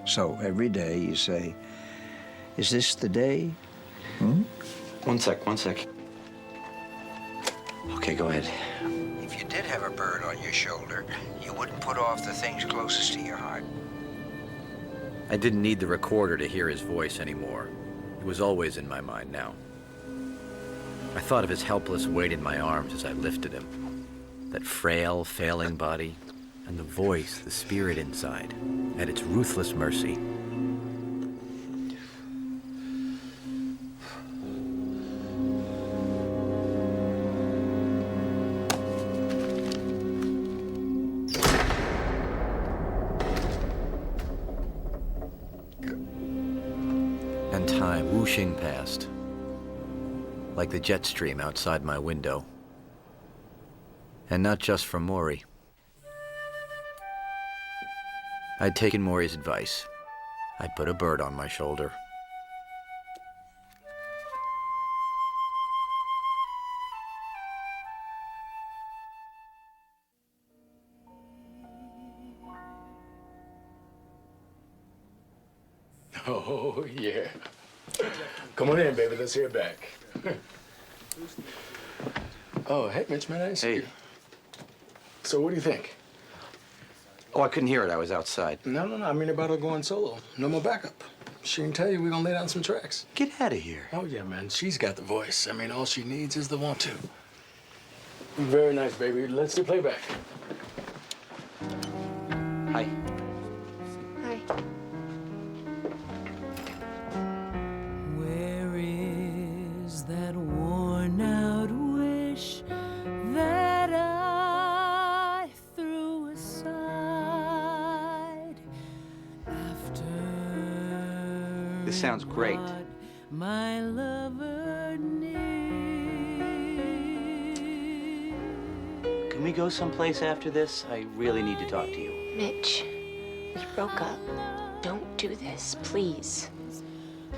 So every day you say, "Is this the day?" One sec. Okay, go ahead. If you did have a bird on your shoulder, you wouldn't put off the things closest to your heart. I didn't need the recorder to hear his voice anymore. It was always in my mind now. I thought of his helpless weight in my arms as I lifted him. That frail, failing body, and the voice, the spirit inside, at its ruthless mercy. And time whooshing past, like the jet stream outside my window. And not just from Morrie. I'd taken Morrie's advice. I'd put a bird on my shoulder. Oh, yeah. Come on in, baby. Let's hear it back. Oh, hey, Mitch, man, I didn't see you. So what do you think? Oh, I couldn't hear it. I was outside. No. I mean about her going solo. No more backup. She can tell you we're gonna lay down some tracks. Get out of here. Oh, yeah, man. She's got the voice. I mean, all she needs is the want to. Very nice, baby. Let's do playback. Hi. Hi. Where is that worn out wish that I threw aside after This sounds great. what my lover needs? Can we go someplace after this? I really need to talk to you. Mitch, we broke up. Don't do this, please.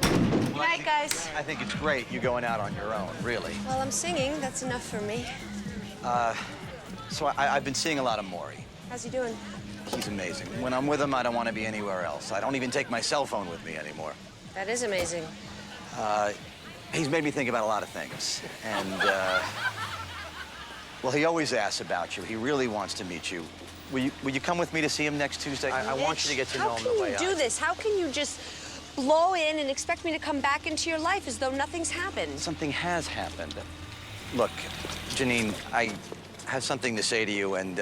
Good night, guys. I think it's great you going out on your own, really. Well, I'm singing. That's enough for me. So I've been seeing a lot of Morrie. How's he doing? He's amazing. When I'm with him, I don't want to be anywhere else. I don't even take my cell phone with me anymore. That is amazing. He's made me think about a lot of things. And, well, he always asks about you. He really wants to meet you. Will you come with me to see him next Tuesday? I want you to get to know him the way How can you do this? How can you just blow in and expect me to come back into your life as though nothing's happened? Something has happened. Look, Janine, I have something to say to you, and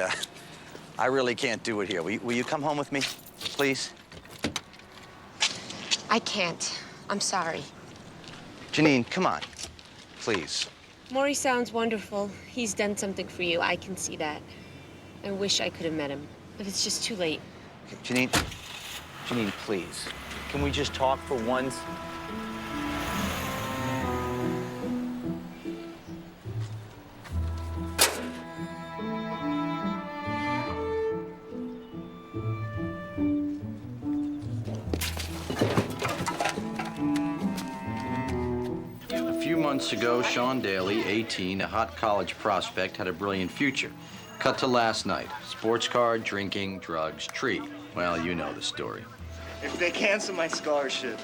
I really can't do it here. Will you come home with me, please? I can't. I'm sorry. Janine, come on, please. Morrie sounds wonderful. He's done something for you. I can see that. I wish I could have met him, but it's just too late. Okay, Janine, please. Can we just talk for once? A few months ago, Sean Daly, 18, a hot college prospect, had a brilliant future. Cut to last night. Sports car, drinking, drugs, tree. Well, you know the story. If they cancel my scholarship,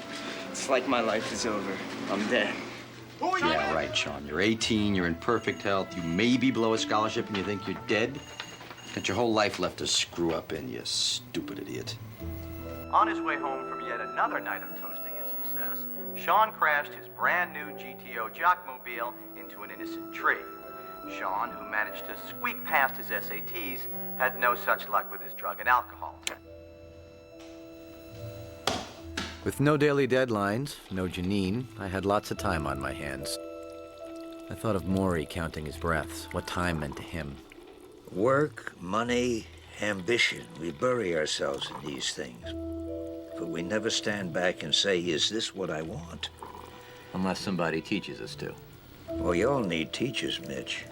it's like my life is over. I'm dead. Yeah, right, Sean. You're 18, you're in perfect health, you maybe blow a scholarship and you think you're dead? Got your whole life left to screw up in, you stupid idiot. On his way home from yet another night of toasting his success, Sean crashed his brand new GTO Jockmobile into an innocent tree. Sean, who managed to squeak past his SATs, had no such luck with his drug and alcohol. With no daily deadlines, no Janine, I had lots of time on my hands. I thought of Morrie counting his breaths, what time meant to him. Work, money, ambition. We bury ourselves in these things. But we never stand back and say, is this what I want? Unless somebody teaches us to. Well, you all need teachers, Mitch.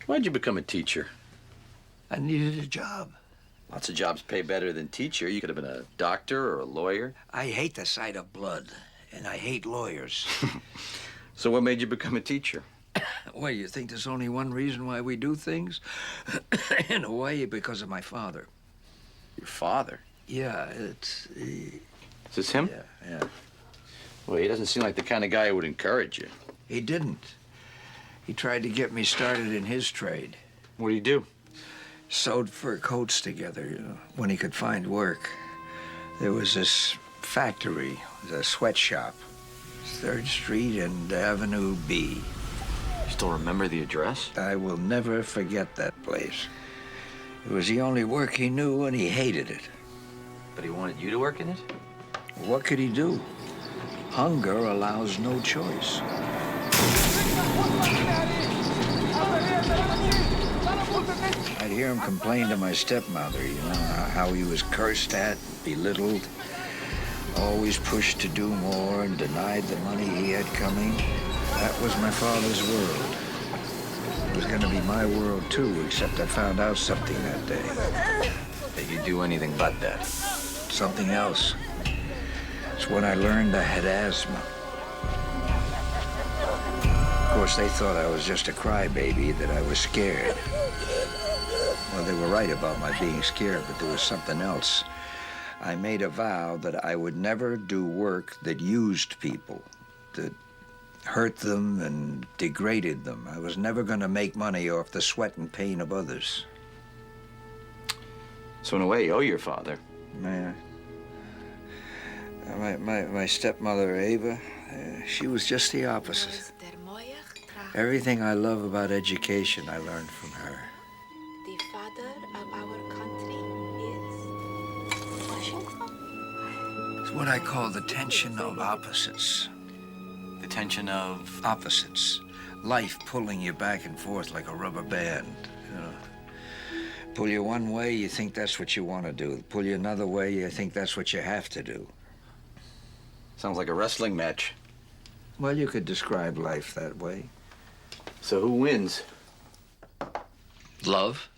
Why'd you become a teacher? I needed a job. Lots of jobs pay better than teacher. You could have been a doctor or a lawyer. I hate the sight of blood, and I hate lawyers. So what made you become a teacher? Well, you think there's only one reason why we do things? In a way, because of my father. Your father? Yeah, it's... Is this him? Yeah. Well, he doesn't seem like the kind of guy who would encourage you. He didn't. He tried to get me started in his trade. What did he do? Sewed fur coats together, you know, when he could find work. There was this factory, a sweatshop, 3rd Street and Avenue B. You still remember the address? I will never forget that place. It was the only work he knew, and he hated it. But he wanted you to work in it? What could he do? Hunger allows no choice. I'd hear him complain to my stepmother, you know, how he was cursed at, belittled, always pushed to do more and denied the money he had coming. That was my father's world. It was going to be my world, too, except I found out something that day. That you do anything but that. Something else. It's when I learned I had asthma. Of course, they thought I was just a crybaby, that I was scared. Well, they were right about my being scared, but there was something else. I made a vow that I would never do work that used people, that hurt them and degraded them. I was never going to make money off the sweat and pain of others. So in a way, you owe your father. Yeah. My stepmother, Ava, she was just the opposite. Everything I love about education, I learned from her. The father of our country is Washington. It's what I call the tension of opposites. The tension of... Opposites. Life pulling you back and forth like a rubber band. You know. Pull you one way, you think that's what you want to do. Pull you another way, you think that's what you have to do. Sounds like a wrestling match. Well, you could describe life that way. So who wins? Love.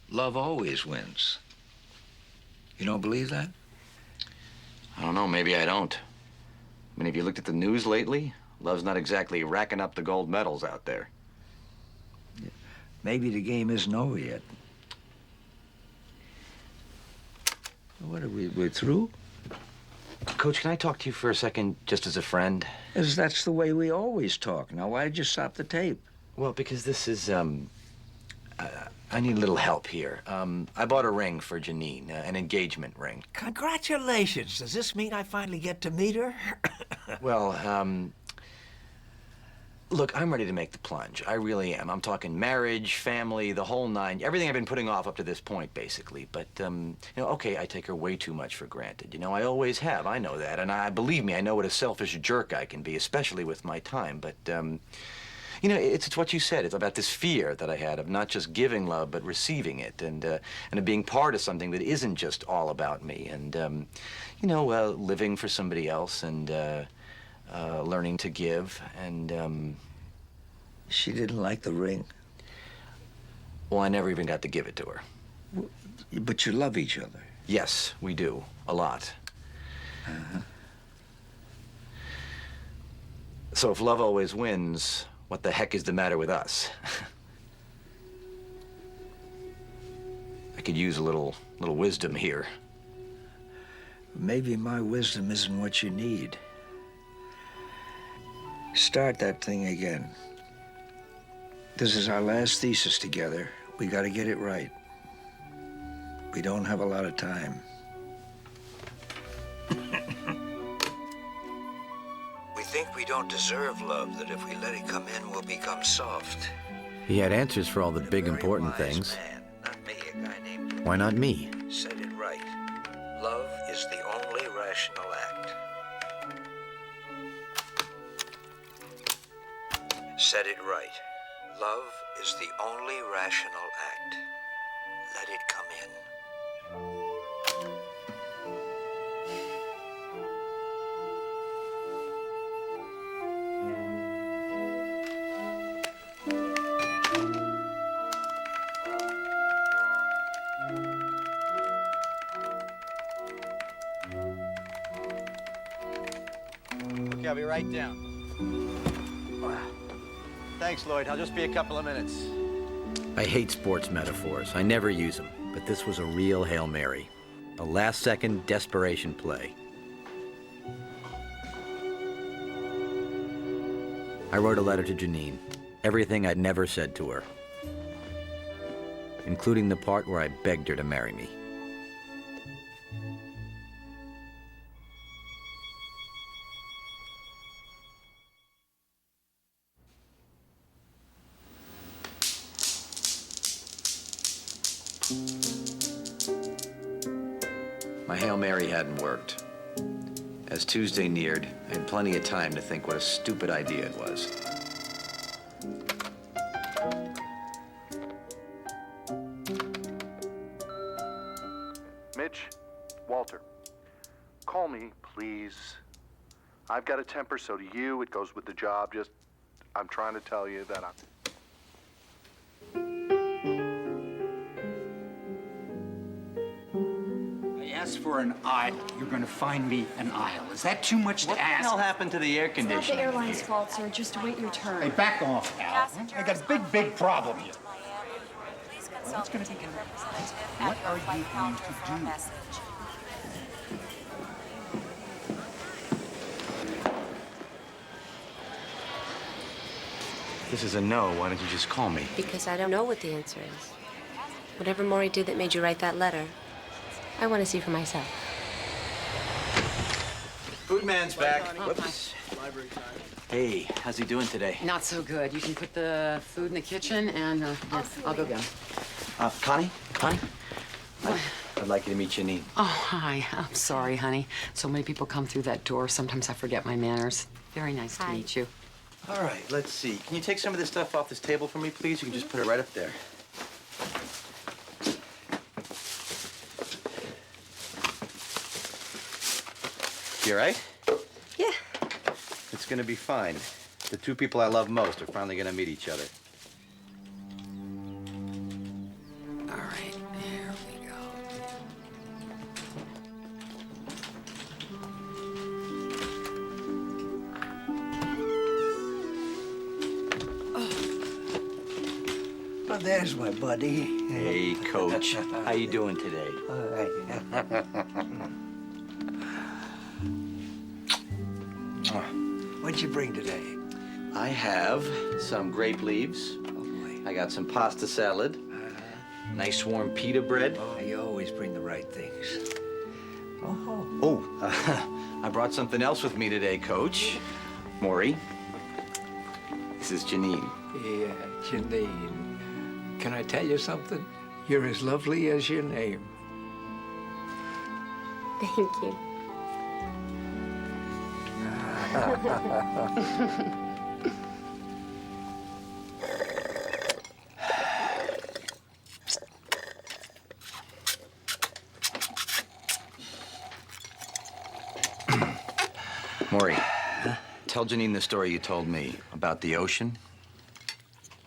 Love always wins. You don't believe that? I don't know, maybe I don't. I mean, have you looked at the news lately? Love's not exactly racking up the gold medals out there. Yeah. Maybe the game isn't over yet. What are we're through? Coach, can I talk to you for a second, just as a friend? As that's the way we always talk. Now, why did you stop the tape? Well, because this is, I need a little help here. I bought a ring for Janine, an engagement ring. Congratulations. Does this mean I finally get to meet her? Well, look, I'm ready to make the plunge. I really am. I'm talking marriage, family, the whole nine. Everything I've been putting off up to this point, basically. But, you know, okay, I take her way too much for granted. You know, I always have. I know that. And believe me, I know what a selfish jerk I can be, especially with my time. But, you know, it's what you said. It's about this fear that I had of not just giving love, but receiving it. And of being part of something that isn't just all about me. And, you know, living for somebody else and, learning to give, and, She didn't like the ring. Well, I never even got to give it to her. But you love each other. Yes, we do. A lot. Uh-huh. So if love always wins, what the heck is the matter with us? I could use a little wisdom here. Maybe my wisdom isn't what you need. Start that thing again. This is our last thesis together. We got to get it right. We don't have a lot of time. We think we don't deserve love, that if we let it come in, we'll become soft. He had answers for all the big, important things. Not me, a guy named... Why not me? Said it right. Love is the only rational act. Said it right. Love is the only rational act. Let it come in. Okay, I'll be right down. Thanks, Lloyd. I'll just be a couple of minutes. I hate sports metaphors. I never use them. But this was a real Hail Mary. A last-second desperation play. I wrote a letter to Janine. Everything I'd never said to her. Including the part where I begged her to marry me. My Hail Mary hadn't worked. As Tuesday neared, I had plenty of time to think what a stupid idea it was. Mitch, Walter, call me, please. I've got a temper, so do you. It goes with the job. Just, I'm trying to tell you that I'm... Ask for an aisle. You're going to find me an aisle. Is that too much to ask? What the hell happened to the air It's not conditioning? the airline's fault, sir. Just wait your turn. Hey, back off, Al. I got a big problem here. What's going to be What are you going to do? If this is a no, why don't you just call me? Because I don't know what the answer is. Whatever Morrie did that made you write that letter, I want to see for myself. Food man's back. Oh, Whoops. Hey, how's he doing today? Not so good. You can put the food in the kitchen, and I'll go get him. Connie? Connie? I'd like you to meet Janine. Oh, hi. I'm sorry, honey. So many people come through that door. Sometimes I forget my manners. Very nice to meet you. All right, let's see. Can you take some of this stuff off this table for me, please? You can just put it right up there. You all right? Yeah. It's gonna be fine. The two people I love most are finally gonna meet each other. All right, here we go. Well, there's my buddy. Hey, Coach. How you doing today? All right. What'd you bring today? I have some grape leaves. I got some pasta salad. Nice warm pita bread. Oh, you always bring the right things. I brought something else with me today, Coach. Morrie. This is Janine. Yeah, Janine. Can I tell you something? You're as lovely as your name. Thank you. Morrie, tell Janine the story you told me about the ocean.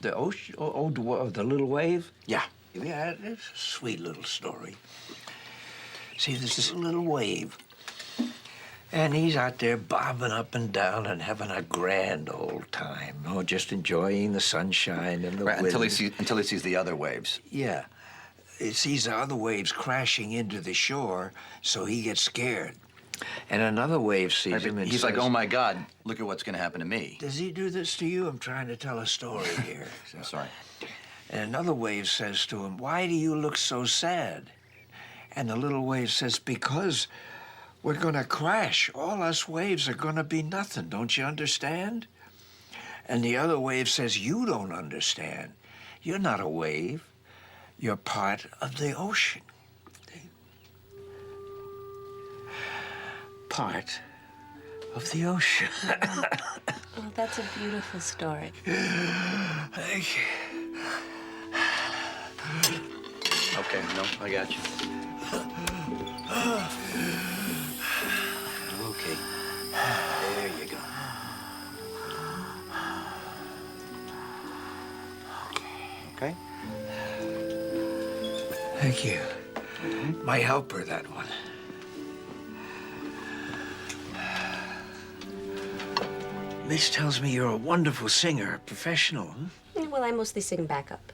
The ocean? Oh, the little wave? Yeah. Yeah, it's a sweet little story. See, there's this little wave, and he's out there bobbing up and down and having a grand old time. Oh, just enjoying the sunshine and the wind. Until he sees the other waves. Yeah. He sees the other waves crashing into the shore, so he gets scared. And another wave sees him and he's says, like, oh my God, look at what's gonna happen to me. Does he do this to you? I'm trying to tell a story here. I'm sorry. And another wave says to him, why do you look so sad? And the little wave says, because we're gonna crash. All us waves are gonna be nothing. Don't you understand? And the other wave says, you don't understand. You're not a wave. You're part of the ocean. Part of the ocean. Oh, that's a beautiful story. Thank you. Okay, no, I got you. Okay. There you go. Okay? Thank you. My helper, that one. Miss tells me you're a wonderful singer, a professional. Well, I mostly sing backup.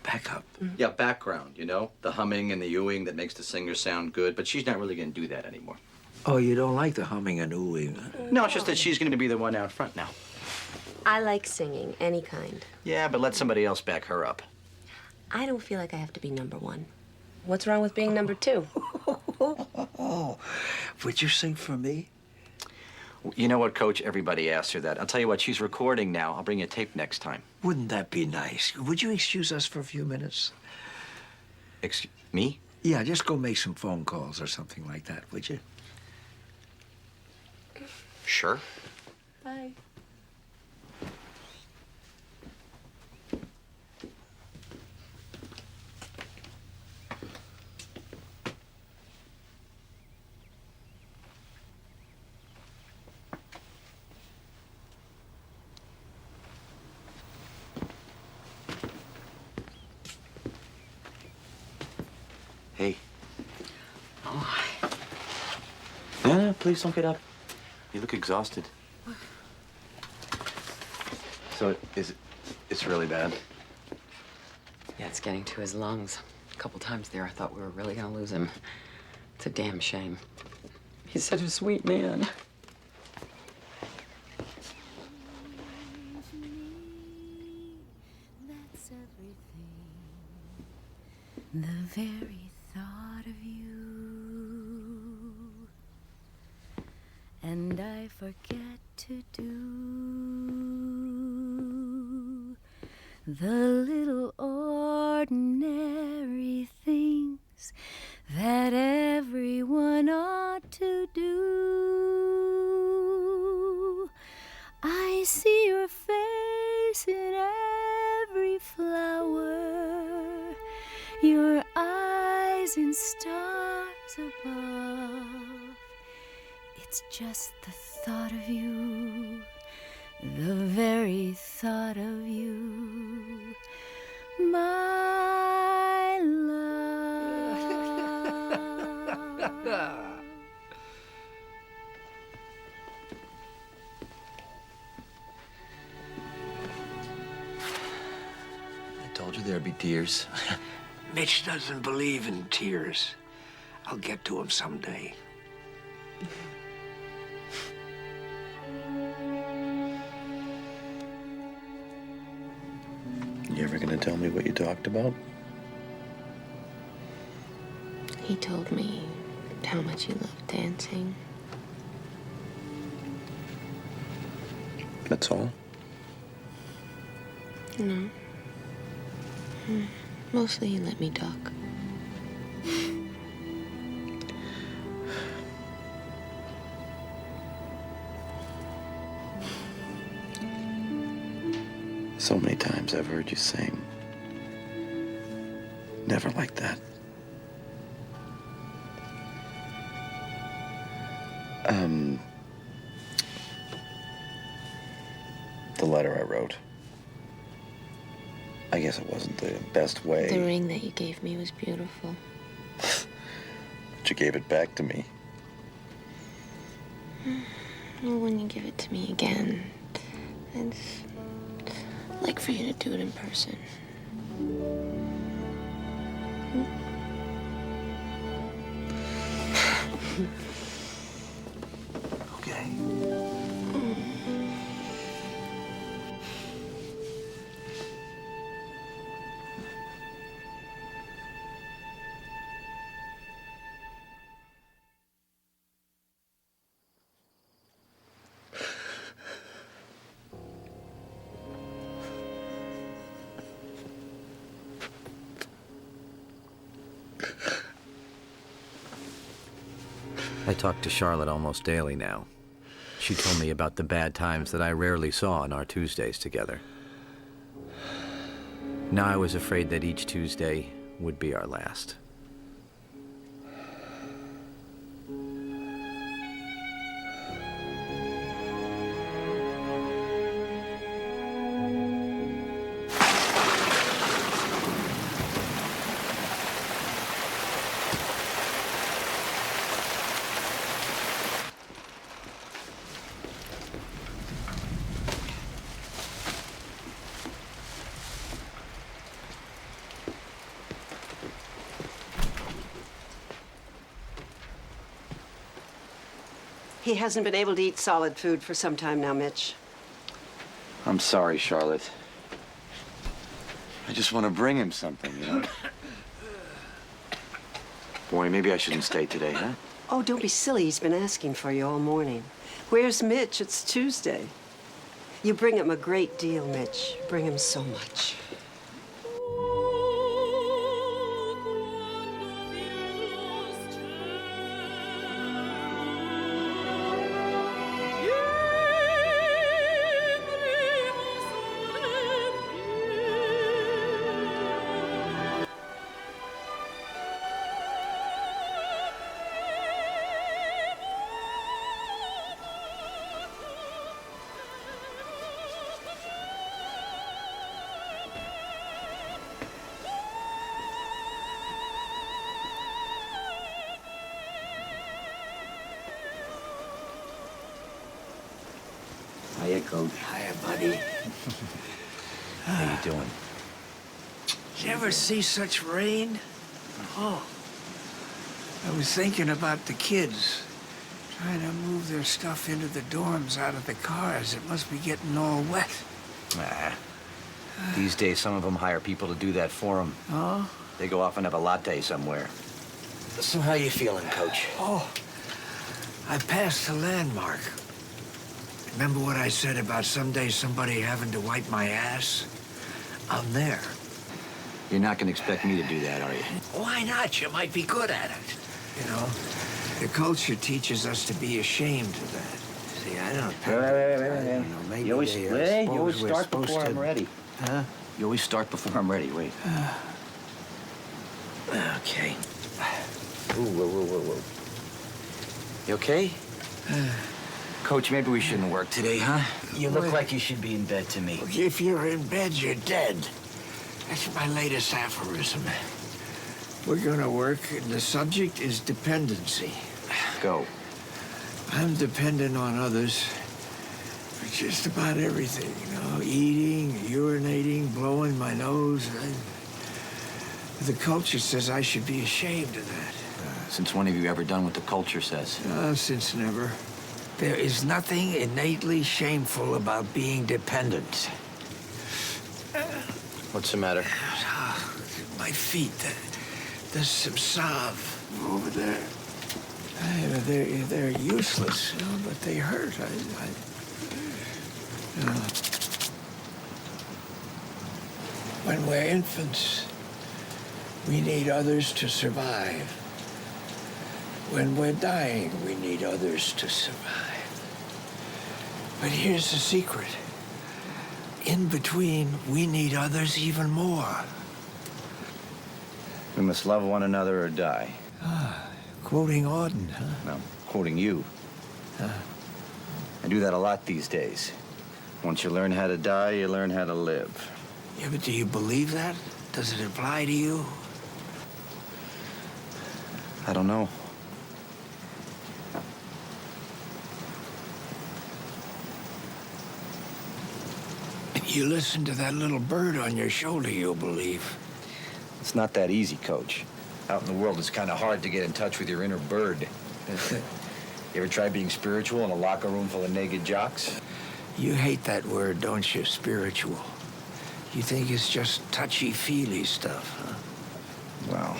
Backup? Yeah, background, you know? The humming and the oohing that makes the singer sound good, but she's not really gonna do that anymore. Oh, you don't like the humming and oohing? No, it's just that she's gonna be the one out front now. I like singing, any kind. Yeah, but let somebody else back her up. I don't feel like I have to be number one. What's wrong with being number two? Oh, would you sing for me? You know what, Coach? Everybody asks her that. I'll tell you what, she's recording now. I'll bring you a tape next time. Wouldn't that be nice? Would you excuse us for a few minutes? Excuse me? Yeah, just go make some phone calls or something like that, would you? Sure. Bye. Hey. Oh, hi. No, please don't get up. You look exhausted. So, it's really bad? Yeah, it's getting to his lungs. A couple times there, I thought we were really gonna lose him. It's a damn shame. He's such a sweet man. That's everything. The very thought of you and I forget to do the little ordinary things that everyone ought to do. I see your face in every flower, your eyes in stars above. It's just the thought of you, the very thought of you, my love. I told you there'd be tears. Mitch doesn't believe in tears. I'll get to him someday. You ever gonna tell me what you talked about? He told me how much he loved dancing. That's all? No. Mostly he let me talk. So many times I've heard you sing. Never like that. The letter I wrote. I guess it wasn't the best way. The ring that you gave me was beautiful. But you gave it back to me. Well, when you give it to me again, I'd like for you to do it in person. Okay. I talk to Charlotte almost daily now. She told me about the bad times that I rarely saw on our Tuesdays together. Now I was afraid that each Tuesday would be our last. He hasn't been able to eat solid food for some time now, Mitch. I'm sorry, Charlotte. I just want to bring him something, you know? Boy, maybe I shouldn't stay today, huh? Oh, don't be silly. He's been asking for you all morning. Where's Mitch? It's Tuesday. You bring him a great deal, Mitch. You bring him so much. Hiya, Coach. Hiya, buddy. How you doing? Did you ever see such rain? Oh. I was thinking about the kids. Trying to move their stuff into the dorms out of the cars. It must be getting all wet. Nah. These days, some of them hire people to do that for them. Oh? They go off and have a latte somewhere. So how you feeling, Coach? Oh. I passed a landmark. Remember what I said about someday somebody having to wipe my ass? I'm there. You're not going to expect me to do that, are you? Why not? You might be good at it. You know, the culture teaches us to be ashamed of that. See, I don't... Wait. Maybe You always we're start supposed before to... I'm ready. Huh? You always start before I'm ready. Wait. Okay. Whoa. You okay? Coach, maybe we shouldn't work today, huh? You look like you should be in bed to me. If you're in bed, you're dead. That's my latest aphorism. We're gonna work, and the subject is dependency. Go. I'm dependent on others for just about everything, you know, eating, urinating, blowing my nose. The culture says I should be ashamed of that. Since when have you ever done what the culture says? Since never. There is nothing innately shameful about being dependent. What's the matter? My feet, there's some salve over there. They're useless, you know, but they hurt. When we're infants, we need others to survive. When we're dying, we need others to survive. But here's the secret. In between, we need others even more. We must love one another or die. Quoting Auden, huh? No, quoting you. I do that a lot these days. Once you learn how to die, you learn how to live. Yeah, but do you believe that? Does it apply to you? I don't know. You listen to that little bird on your shoulder, you'll believe. It's not that easy, Coach. Out in the world, it's kind of hard to get in touch with your inner bird. You ever try being spiritual in a locker room full of naked jocks? You hate that word, don't you, spiritual? You think it's just touchy-feely stuff, huh? Well,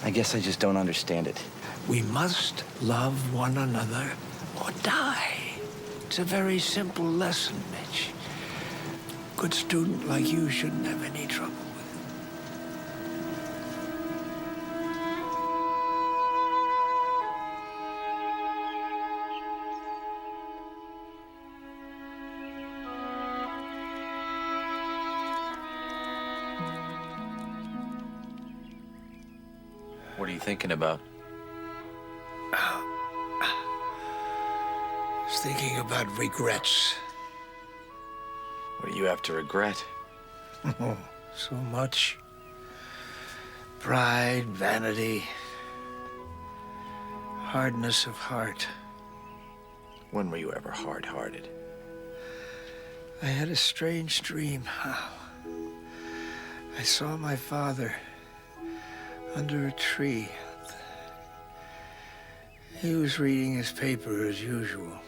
I guess I just don't understand it. We must love one another or die. It's a very simple lesson, Mitch. A good student like you shouldn't have any trouble with it. What are you thinking about? I was thinking about regrets. What do you have to regret? Oh, so much. Pride, vanity, hardness of heart. When were you ever hard-hearted? I had a strange dream. I saw my father under a tree. He was reading his paper as usual.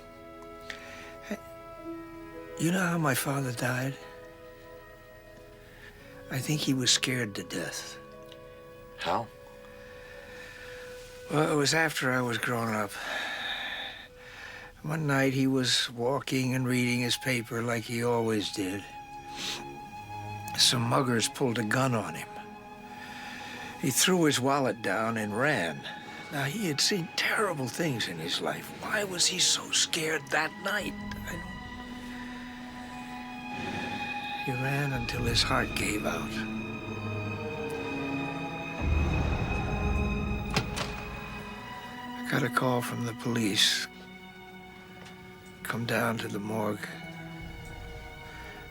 You know how my father died? I think he was scared to death. How? Well, it was after I was grown up. One night he was walking and reading his paper like he always did. Some muggers pulled a gun on him. He threw his wallet down and ran. Now, he had seen terrible things in his life. Why was he so scared that night? He ran until his heart gave out. I got a call from the police. Come down to the morgue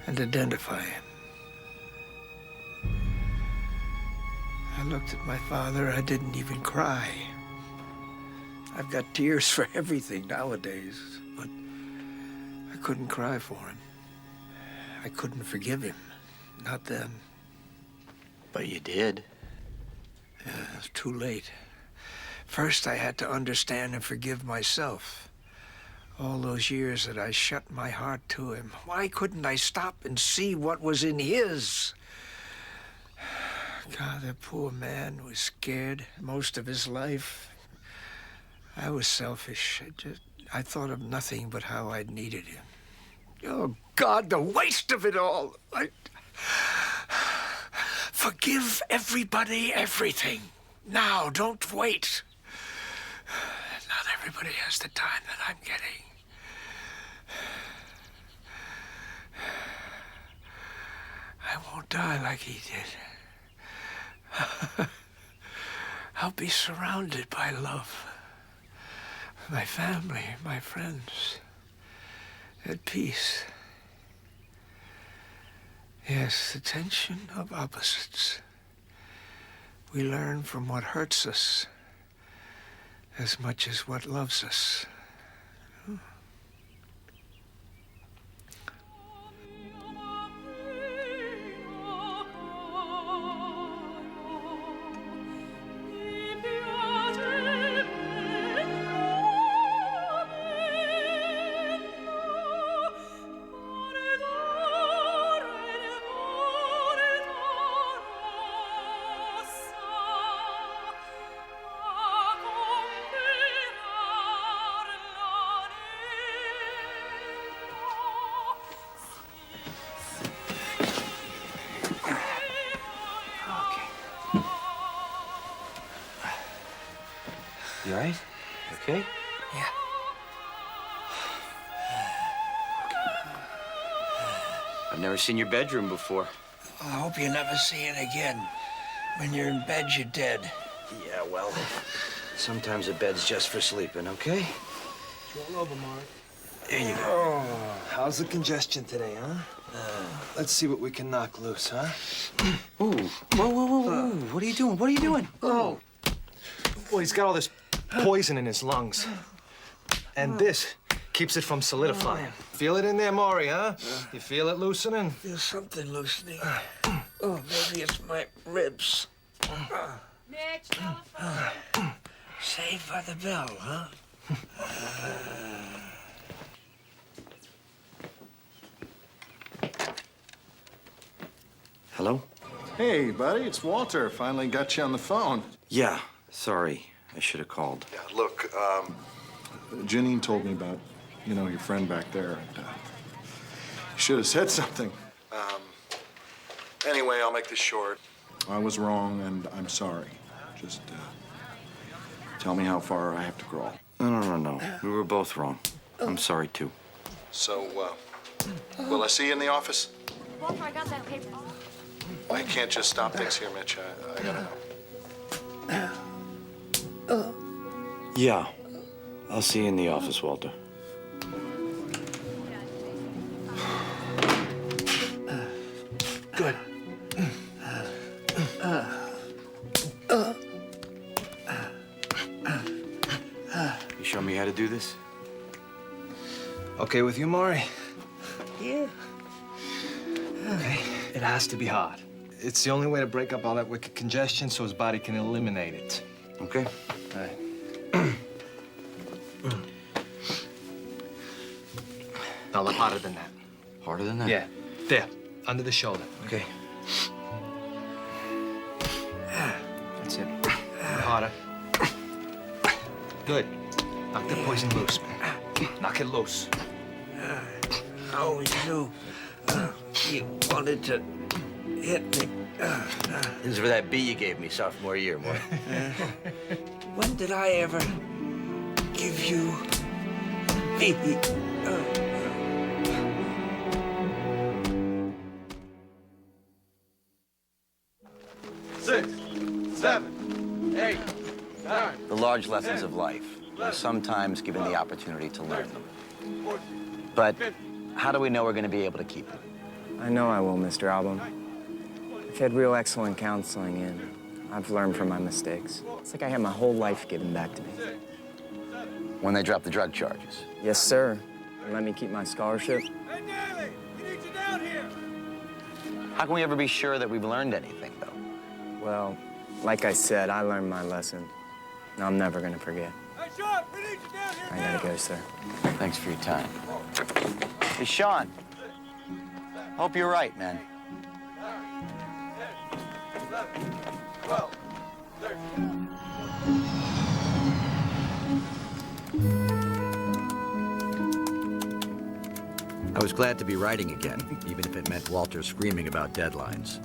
and identify him. I looked at my father. I didn't even cry. I've got tears for everything nowadays, but I couldn't cry for him. I couldn't forgive him. Not then. But you did. Yeah, it was too late. First, I had to understand and forgive myself. All those years that I shut my heart to him. Why couldn't I stop and see what was in his? God, that poor man was scared most of his life. I was selfish. I thought of nothing but how I needed him. Oh, God, the waste of it all. Forgive everybody everything. Now, don't wait. Not everybody has the time that I'm getting. I won't die like he did. I'll be surrounded by love. My family, my friends, at peace. Yes, the tension of opposites. We learn from what hurts us as much as what loves us. You all right? You okay? Yeah. I've never seen your bedroom before. I hope you never see it again. When you're in bed, you're dead. Yeah, well, sometimes a bed's just for sleeping, okay? Roll over, Morrie. There you go. Oh, how's the congestion today, huh? Let's see what we can knock loose, huh? Ooh, whoa. What are you doing? What are you doing? Oh. Well, he's got all this poison in his lungs. And this keeps it from solidifying. Feel it in there, Morrie, huh? You feel it loosening? There's something loosening. Oh, maybe it's my ribs. Mitch, telephone. Saved by the bell, huh? Hello? Hey, buddy, it's Walter. Finally got you on the phone. Yeah, sorry. I should have called. Yeah, look, Janine told me about, your friend back there. And, you should have said something. Anyway, I'll make this short. I was wrong, and I'm sorry. Just tell me how far I have to crawl. No. We were both wrong. I'm sorry, too. So, will I see you in the office? Walter, I got that paper. I can't just stop things here, Mitch. I gotta know. Yeah. I'll see you in the office, Walter. Good. You show me how to do this? Okay with you, Morrie? Yeah. Okay. It has to be hard. It's the only way to break up all that wicked congestion so his body can eliminate it. Okay. All right. Now, a little harder than that. Harder than that? Yeah. There. Under the shoulder. Okay. That's it. A little harder. Good. Knock the poison loose, man. Knock it loose. I always knew you wanted to hit me. This is for that B you gave me sophomore year, Morrie. When did I ever give you B? 6, 7, 8, 9. The large lessons of life. We're sometimes given the opportunity to learn them. But how do we know we're going to be able to keep them? I know I will, Mr. Album. I've had real excellent counseling, and I've learned from my mistakes. It's like I had my whole life given back to me. When they drop the drug charges? Yes, sir. And let me keep my scholarship. How can we ever be sure that we've learned anything, though? Well, like I said, I learned my lesson. And I'm never gonna forget. I gotta go, sir. Thanks for your time. Hey, Sean. Hope you're right, man. 11, 12, 13. was glad to be writing again, even if it meant Walter screaming about deadlines.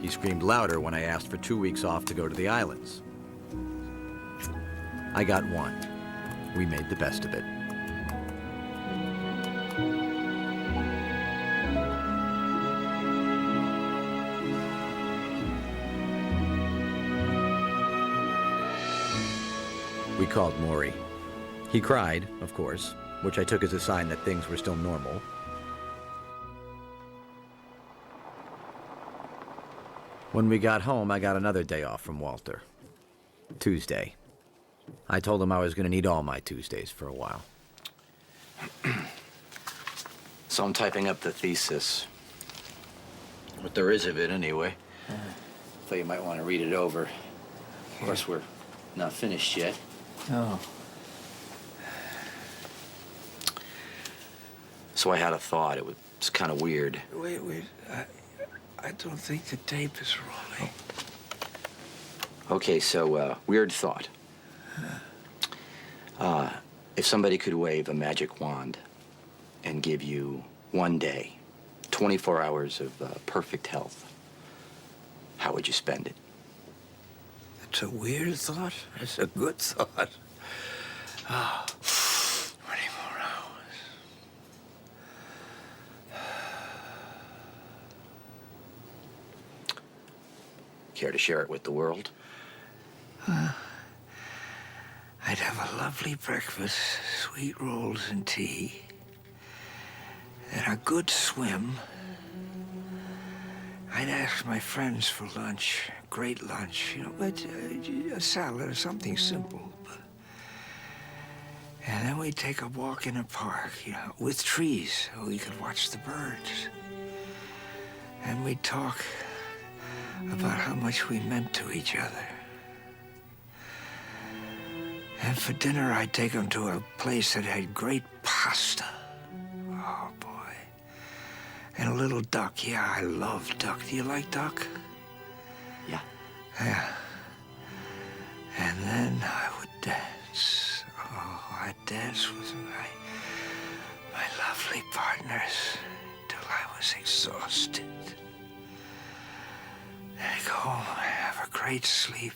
He screamed louder when I asked for 2 weeks off to go to the islands. I got 1. We made the best of it. We called Morrie. He cried, of course, which I took as a sign that things were still normal. When we got home, I got another day off from Walter. Tuesday. I told him I was going to need all my Tuesdays for a while. So I'm typing up the thesis. What there is of it, anyway. Thought you might want to read it over. Of course, we're not finished yet. No. So I had a thought. It was kind of weird. Wait. I don't think the tape is rolling. Okay, so, weird thought. If somebody could wave a magic wand and give you 1 day, 24 hours of perfect health, how would you spend it? It's a weird thought. It's a good thought. Ah, 20 more hours. Care to share it with the world? I'd have a lovely breakfast, sweet rolls and tea, and a good swim. I'd ask my friends for lunch, great lunch, but a salad or something simple. And then we'd take a walk in a park, with trees, so we could watch the birds. And we'd talk about how much we meant to each other. And for dinner, I'd take them to a place that had great pasta. Oh, boy. And a little duck. Yeah, I love duck. Do you like duck? Yeah. Yeah. And then I would dance. Oh, I'd dance with my lovely partners till I was exhausted. Then I'd go home and have a great sleep.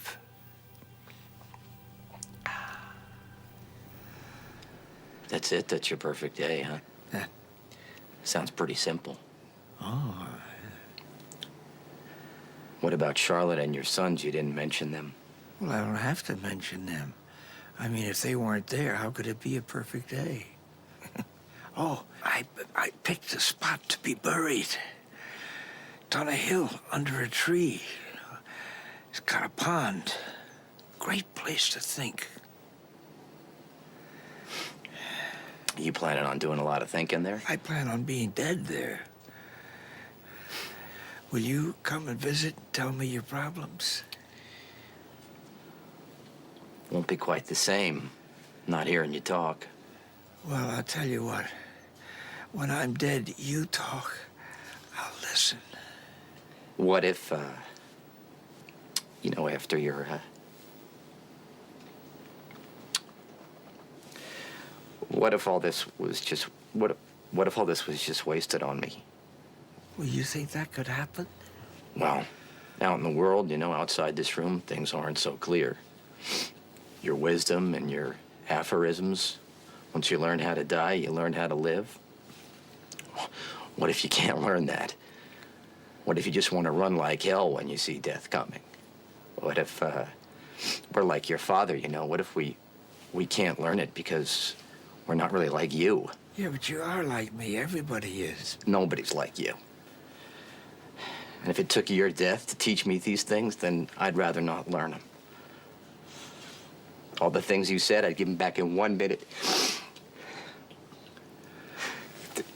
That's it? That's your perfect day, huh? Yeah. Sounds pretty simple. Oh. What about Charlotte and your sons? You didn't mention them. Well, I don't have to mention them. I mean, if they weren't there, how could it be a perfect day? Oh, I picked a spot to be buried. It's on a hill under a tree. It's got a pond. Great place to think. You planning on doing a lot of thinking there? I plan on being dead there. Will you come and visit and tell me your problems? Won't be quite the same, not hearing you talk. Well, I'll tell you what. When I'm dead, you talk. I'll listen. What if, after you're, what if all this was just, what if all this was just wasted on me? Well, you think that could happen? Well, out in the world, outside this room, things aren't so clear. Your wisdom and your aphorisms, once you learn how to die, you learn how to live. What if you can't learn that? What if you just want to run like hell when you see death coming? What if we're like your father, What if we can't learn it because we're not really like you? Yeah, but you are like me. Everybody is. Nobody's like you. And if it took your death to teach me these things, then I'd rather not learn them. All the things you said, I'd give them back in 1 minute.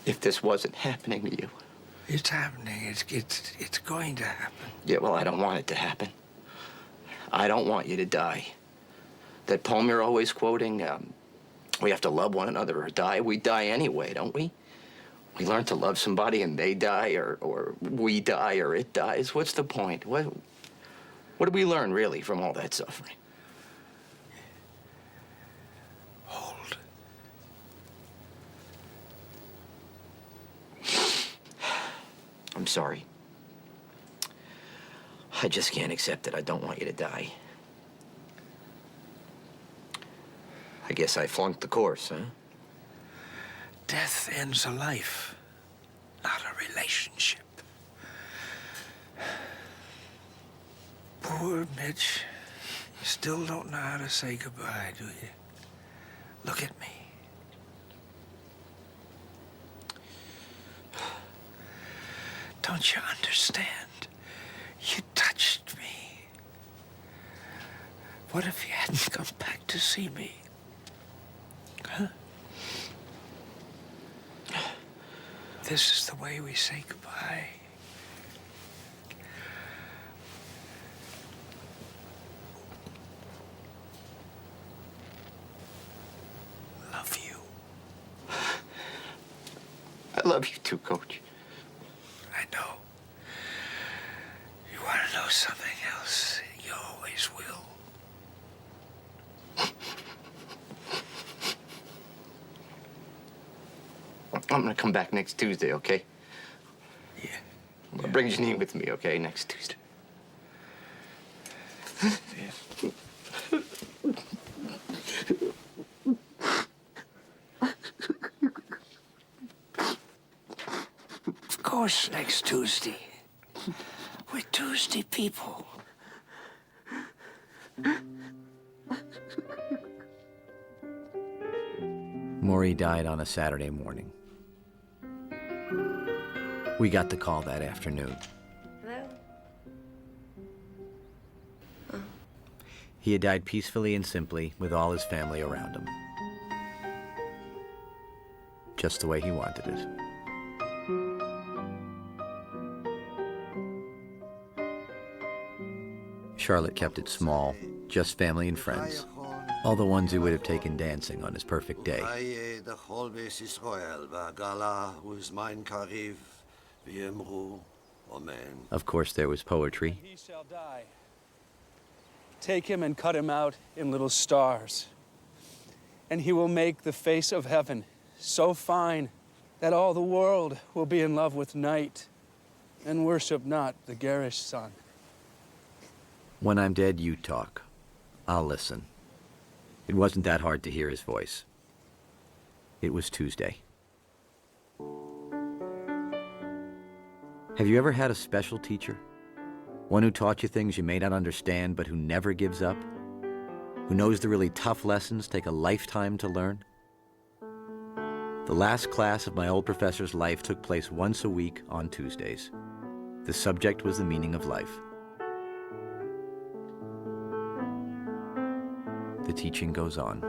If this wasn't happening to you. It's happening. It's going to happen. Yeah, well, I don't want it to happen. I don't want you to die. That poem you're always quoting, we have to love one another or die. We die anyway, don't we? We learn to love somebody and they die, or we die, or it dies. What's the point? What do we learn, really, from all that suffering? I'm sorry. I just can't accept it. I don't want you to die. I guess I flunked the course, huh? Death ends a life, not a relationship. Poor Mitch. You still don't know how to say goodbye, do you? Look at me. Don't you understand? You touched me. What if you hadn't come back to see me? Huh? This is the way we say goodbye. Love you. I love you too, Coach. I know. You want to know something else? You always will. I'm gonna come back next Tuesday, okay? Yeah. I'm gonna bring Janine with me, okay? Next Tuesday. Of course, next Tuesday. We're Tuesday people. Morrie died on a Saturday morning. We got the call that afternoon. Hello? He had died peacefully and simply with all his family around him. Just the way he wanted it. Charlotte kept it small, just family and friends. All the ones who would have taken dancing on his perfect day. Of course, there was poetry. He shall die. Take him and cut him out in little stars. And he will make the face of heaven so fine that all the world will be in love with night and worship not the garish sun. When I'm dead, you talk. I'll listen. It wasn't that hard to hear his voice. It was Tuesday. Have you ever had a special teacher? One who taught you things you may not understand, but who never gives up? Who knows the really tough lessons take a lifetime to learn? The last class of my old professor's life took place once a week on Tuesdays. The subject was the meaning of life. The teaching goes on.